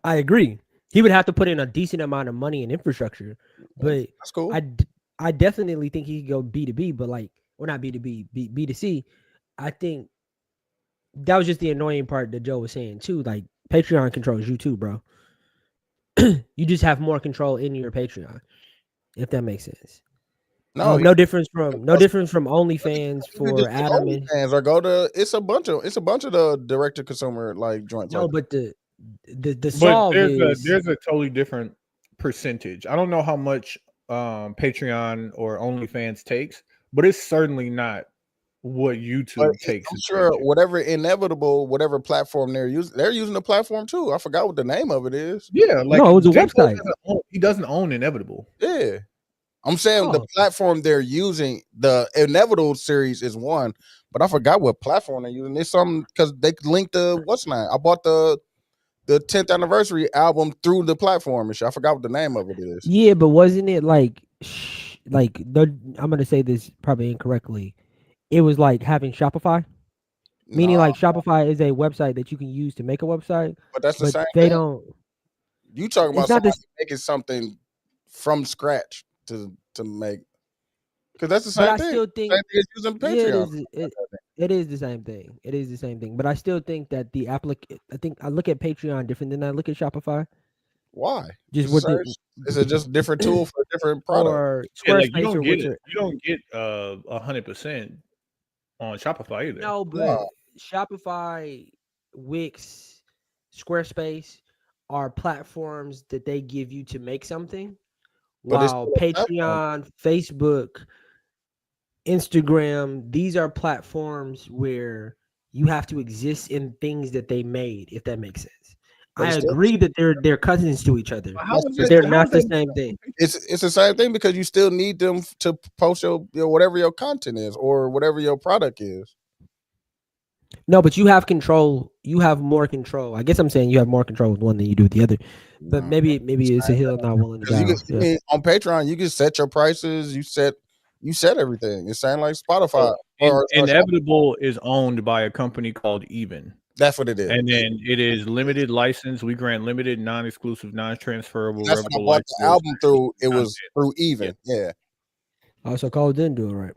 I agree. He would have to put in a decent amount of money in infrastructure, but that's cool. I definitely think he could go B2B, but like, well, not B2B, B2C. I think that was just the annoying part that Joe was saying too. Like Patreon controls you too, bro. You just have more control in your Patreon, if that makes sense. No difference from OnlyFans for Adam and OnlyFans or go to it's a bunch of the direct to consumer like joints. No, but the solve is there's a totally different percentage. I don't know how much Patreon or OnlyFans takes, but it's certainly not what YouTube takes. I'm sure whatever platform they're using the platform too. I forgot what the name of it is. Yeah, like no, it was a website. He doesn't own Inevitable. Yeah, I'm saying the platform they're using, the Inevitable series is one, but I forgot what platform they're using. It's something because they linked the what's name. I bought the 10th anniversary album through the platform and shit. I forgot what the name of it is. Yeah, but wasn't it like I'm gonna say this probably incorrectly. It was like having Shopify, meaning like Shopify is a website that you can use to make a website. But that's the same. They thing. don't. You talking about somebody making something from scratch to make? Because that's the same thing. I still think using Patreon. It is the same thing. It is the same thing. But I still think that the I think I look at Patreon different than I look at Shopify. Why? Just with the Is it just a different tool for a different product? or Yeah, like Squarespace or you Wixer. don't get 100% on Shopify either. No, but Shopify, Wix, Squarespace are platforms that they give you to make something, But it's while still a platform. Patreon, Facebook, Instagram, these are platforms where you have to exist in things that they made, if that makes sense. But I it's still- agree that they're cousins to each other, How is but it- they're how not is the it- same thing. It's the same thing because you still need them to post your whatever your content is or whatever your product is. No, but you have control. You have more control. I guess I'm saying you have more control with one than you do with the other. But No. maybe it's a hill I'm not willing to Because die. you can, on Patreon, you can set your prices. You set everything. It's saying like Spotify. or Inevitable is owned by a company called Even. That's what it is. And then it is limited license. We grant limited, non-exclusive, non-transferable, That's when I revocable bought the licenses. album through. It was through Even. Yeah. Also, Cole didn't do it right.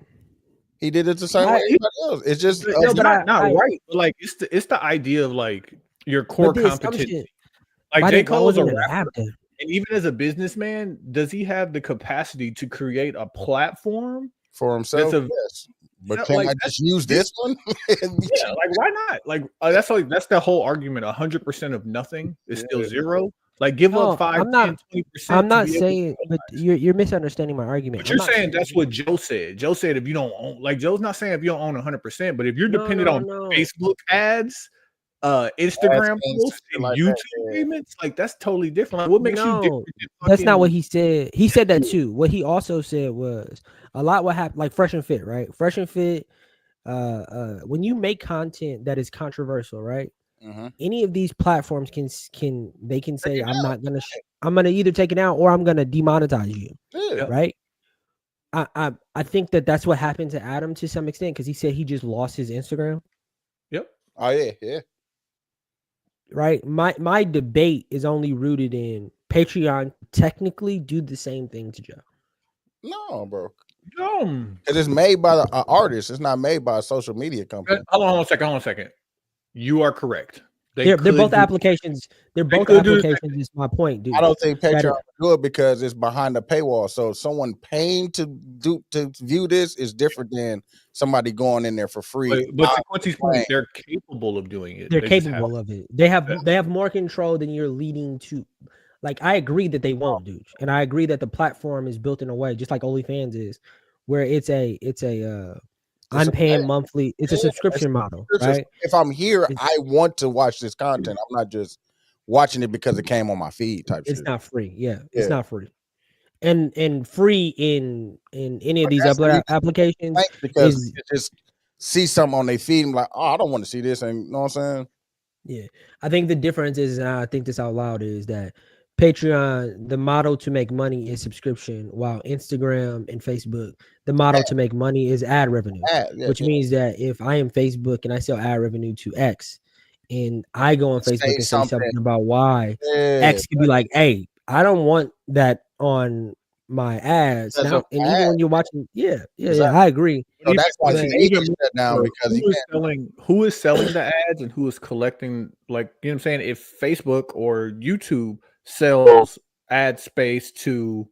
He did it the same way everybody else. It's just But No, it's but not I- right. But like it's the idea of like your core But the competency. assumption, Like why J. did- why Cole is a wasn't it rapper, happening? and even as a businessman, does he have the capacity to create a platform? for himself. That's a- Yes. But Yeah, can like, I just use this one? Yeah, like why not? Like that's the whole argument. 100% of nothing is still zero. Like give No, up 5, I'm not- 10, 20%. I'm not to be able to saying, but you're misunderstanding my argument. But you're I'm not saying that's what Joe said. Joe said if you don't own, like Joe's not saying if you don't own 100%, but if you're No, dependent no, on no. Facebook ads, Instagram things, posts, shit and like YouTube that, yeah. payments, like that's totally different. Like what makes you No, different? than That's not fucking- what he said. He said that too. What he also said was a lot what happened, like Fresh and Fit, right? Fresh and Fit. When you make content that is controversial, right? Mhm. Any of these platforms can say I'm gonna either take it out or I'm gonna demonetize you, Yeah. right? I think that's what happened to Adam to some extent because he said he just lost his Instagram, Yep. Oh yeah. right? My debate is only rooted in Patreon technically do the same thing to Joe. No, bro. No. Because it's made by the artist. It's not made by a social media company. Hold on a second. You are correct. They're could both do- applications. They're both could do the same applications. Is my point, dude. I don't think That Patreon is- will do it because it's behind the paywall. So someone paying to view this is different than somebody going in there for free. But to Quincy's point, playing. they're capable of doing it. They're They just capable haven't. of it. They have more control than you're leading to. Like I agree that they won't, dude, and I agree that the platform is built in a way just like OnlyFans is, where I'm paying monthly. It's a subscription model, right? If I'm here, It's- I want to watch this content. I'm not just watching it because it came on my feed type It's shit. not free. Yeah, Yeah. it's not free. And free in any of these that's other the applications. Thanks, because is- you just see something on their feed and like, oh, I don't want to see this. And you know what I'm saying? Yeah, I think the difference is, and I think this out loud, is that Patreon, the model to make money is subscription, while Instagram and Facebook, the model to make money is ad revenue, Yeah, which means that if I am Facebook and I sell ad revenue to X, and I go on Say Facebook and say something. something about Y, yeah. X could be like, "Hey, I don't want that on my ads." That's Now, a and even when you're watching, yeah, Exactly. I agree. So that's why But he shut down because he who is selling the ads and who is collecting, like, you know what I'm saying? If Facebook or YouTube sells ad space to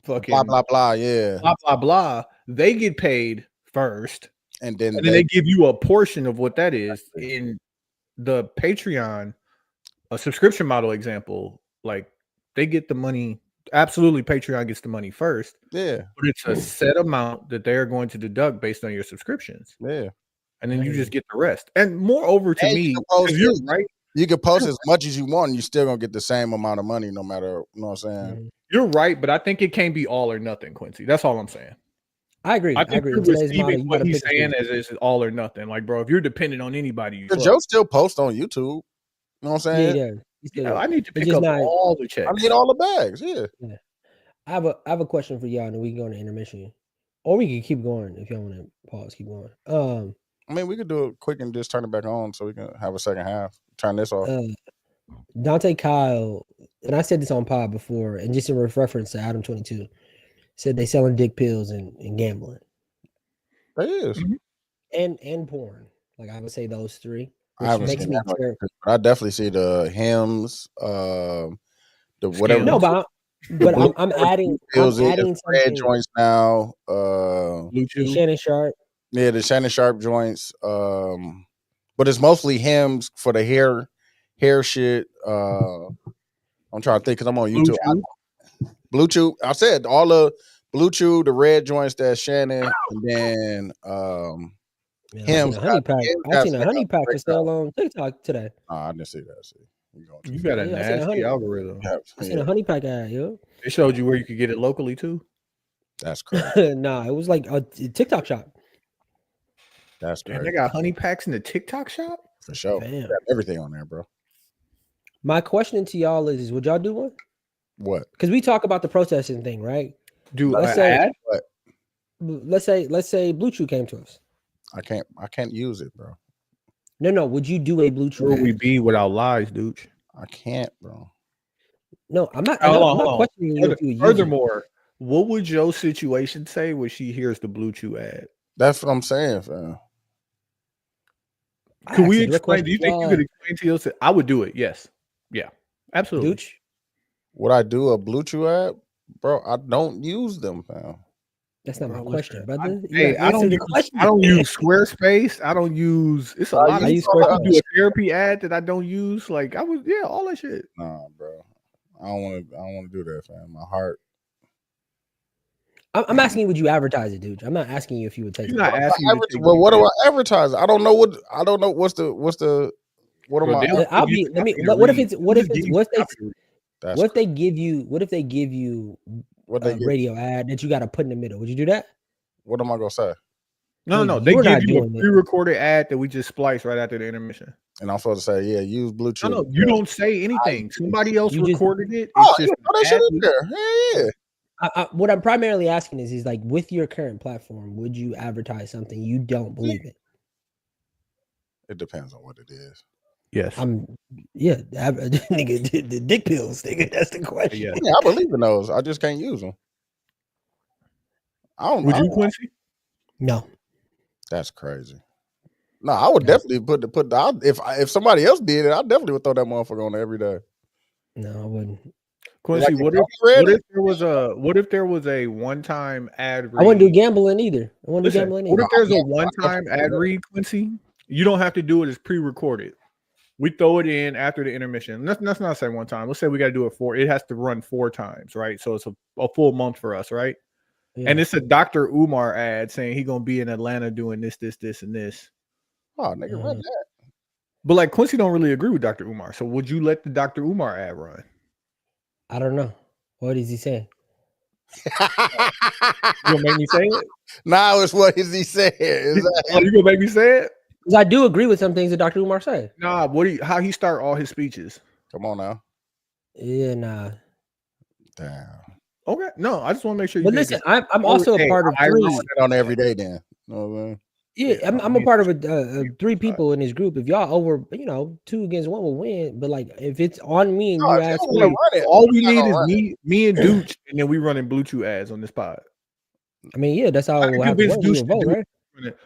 fucking blah blah blah. Yeah, blah, blah, blah, they get paid first. and then And then they give you a portion of what that is. In the Patreon, a subscription model example, like they get the money. Absolutely, Patreon gets the money first, yeah, but it's a set amount that they're going to deduct based on your subscriptions, yeah. and then you just get the rest. And moreover, to And me, you can post 'cause you're this. right. You can post as much as you want, and you're still gonna get the same amount of money, no matter. You know what I'm saying? Mhm. You're right, but I think it can't be all or nothing, Quincy. That's all I'm saying. I agree. I I think agree. you're In today's model, receiving you what gotta he's pick and saying choose. as is all or nothing. Like, bro, if you're dependent on anybody, you Because fuck. Joe still posts on YouTube. You know what I'm Yeah, saying? yeah. He still Yeah, does. I need to It's pick just up not- all the checks. I need all the bags. Yeah. I have a question for y'all, and then we can go into intermission, or we can keep going if y'all want to pause. Keep going. I mean, we could do it quick and just turn it back on so we can have a second half. Turn this off. Dante Kyle, and I said this on pod before, and just in reference to Adam 22, said they selling dick pills and gambling. It is. and porn. Like I would say those three. I haven't Makes seen me that, terrible. but I definitely see the hymns, the whatever. No, but Blue I'm adding Pills I'm is adding red something. joints now. Blue Chew. Shannon Sharp. Yeah, the Shannon Sharp joints. But it's mostly hymns for the hair shit. I'm trying to think because I'm on Blue YouTube. Chew. Blue Chew. I said all the Blue Chew, the red joints that Shannon, and then Man, hymns. I seen a honey pack. Hymns I got seen a like honey pack for breakdown. sale on TikTok today. Nah, I didn't see that. See, you going too You far. got a Yeah, I seen a nasty honey- algorithm. I seen a honey pack ad, yo. It showed you where you could get it locally too. That's crazy. Nah, it was like a TikTok shop. That's Damn, crazy they got honey packs in the TikTok shop. for sure. Damn. Got everything on there, bro. My question to y'all is would y'all do one? What? Because we talk about the protesting thing, right? Do Let's an say- ad? Let's say Blue Chew came to us. I can't use it, bro. No. Would you do a Blue Chew? Where would we ad? be without lies, dude? I can't, bro. No, I'm not. Hold on, I'm not hold on. questioning you if you would use it. Furthermore, what would your situation say when she hears the Blue Chew ad? That's what I'm saying, fam. I Could we asked a direct explain? Do you think you question. could explain to yourself? I would do it. Yes. Yeah. Absolutely. Dooch? Would I do a Blue Chew ad, bro? I don't use them, fam. That's not my Bro, question, listen, brother. You Hey, gotta I answer don't the use, question. I don't use Squarespace. I don't use. It's a lot. I of use stuff. I Squarespace. do a therapy ad that I don't use. Like I was, yeah, all that shit. Nah, bro. I don't want to do that, fam. My heart. I'm asking you, would you advertise it, dude? I'm not asking you if you would take He's it. not asking you. To take Well, what do it. I advertise? I don't know what what's the what am Bro, I? they'll I'll give be. you Let me. copy to What if read. it's? What They'll if just it's? give you What if they? That's What if they give you? What if they give you what a they get. radio ad that you got to put in the middle? Would you do that? What am I gonna say? No. They You're give not you a doing it. pre-recorded ad that we just splice right after the intermission. And I'm supposed to say, yeah, use Blue Chew. No, you don't say anything. Somebody else You just- recorded it. It's Oh, just yeah, throw that an shit ad in with- there. Yeah. What I'm primarily asking is like with your current platform, would you advertise something you don't believe in? It depends on what it is. Yes. Nigga, the dick pills, nigga. That's the question. Yeah. Yeah, I believe in those. I just can't use them. I don't. Would I you, don't- Quincy? No, That's crazy. No, I would definitely put the if somebody else did it, I definitely would throw that motherfucker on there every day. no, I wouldn't. Quincy, Like, what if if I'm ready- what if there was a one-time ad read? I wouldn't do gambling either. I wouldn't do Listen, gambling what either. if there's a one-time ad read, Quincy? You don't have to do it as pre-recorded. We throw it in after the intermission. Let's not say one time. Let's say we got to do it has to run 4 times, right? So it's a full month for us, right? Yeah. And it's a Dr. Umar ad saying he's gonna be in Atlanta doing this, and this. Oh, nigga, run that. But like Quincy don't really agree with Dr. Umar. So would you let the Dr. Umar ad run? I don't know. What is he saying? You gonna make me say it? Now it's what is he saying? Oh, you gonna make me say it? Because I do agree with some things that Dr. Umar said. Nah, how he start all his speeches? Come on now. Yeah, nah. Damn. Okay, no, I just want to make sure. But listen, I'm also a part of I three. roll it on every day then. You know what I mean? Yeah, Yeah, I'm a part of three people in this group. If y'all over, 2 against 1 will win. But like, if it's on me and No, you if you ask don't wanna me, run it, all we I'm need not is gonna run it. me and Dooch, and then we running Blue Chew ads on this pod. I mean, yeah, that's how I it can will have to convince work. Deuce We will to vote, do right?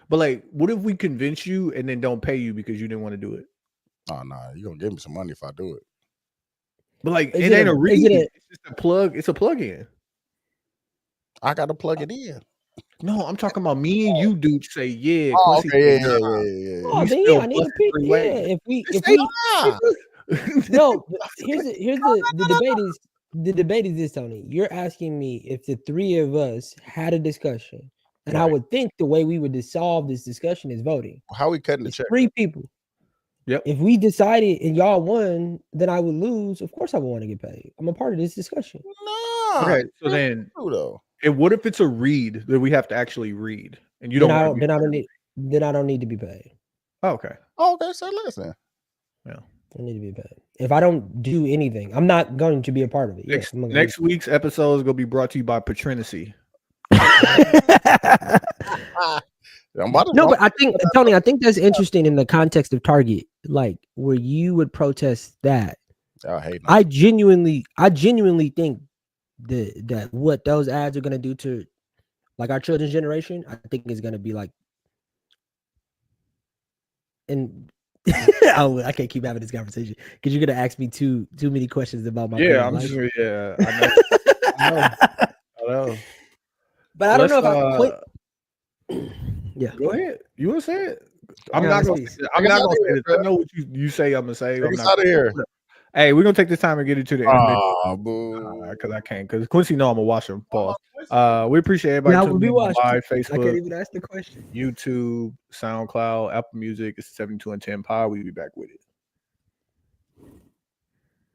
But like, what if we convince you and then don't pay you because you didn't want to do it? Oh no, you're gonna give me some money if I do it. But like, Is it it ain't a- a is read. it a- It's just a plug. It's a plug-in. I gotta plug it in. No, I'm talking about me and you, Dooch. Say yeah. Oh, Quincy okay, said, yeah. Oh, We then still yeah, I need to busting pick. 3 Yeah, ways. if Say we nah. no, but here's the debate is this, Tony. You're asking me if the 3 of us had a discussion, and I Right. would think the way we would solve this discussion is voting. How we cutting the It's check? 3 people. Yep. If we decided and y'all won, then I would lose. Of course, I would want to get paid. I'm a part of this discussion. No. Okay, so then, though. and what if it's a read that we have to actually read, and you Then don't? I wanna don't. be- Then I don't need to be paid. Oh, okay. Oh, okay, so listen. I don't need to be paid. If I don't do anything, I'm not going to be a part of it. Yes, Next week's episode is gonna be brought to you by Patrinacy. I'm about to No, but I think Tony, I think that's interesting in the context of Target, like where you would protest that. I hate I genuinely think that what those ads are gonna do to like our children's generation, I think is gonna be like and oh, I can't keep having this conversation because you're gonna ask me too many questions about my Yeah, current I'm life. just I know. I know. But I don't Let's, know if I quit. Yeah, Go ahead. You want to say it? I'm No, not it's gonna. peace. I'm Take us not out gonna of say here, this. bro. I know what you say. I'm gonna say. Take I'm us not. out of here. Hey, we're gonna take this time and get into the intermission Ah, boo. because I can't. Because Quincy know I'm gonna watch him. Pause. We appreciate everybody Yeah, I will tuning be in on watching. live I can't Facebook, even ask the question. YouTube, SoundCloud, Apple Music. It's 72 and 10 Pod. We'll be back with it.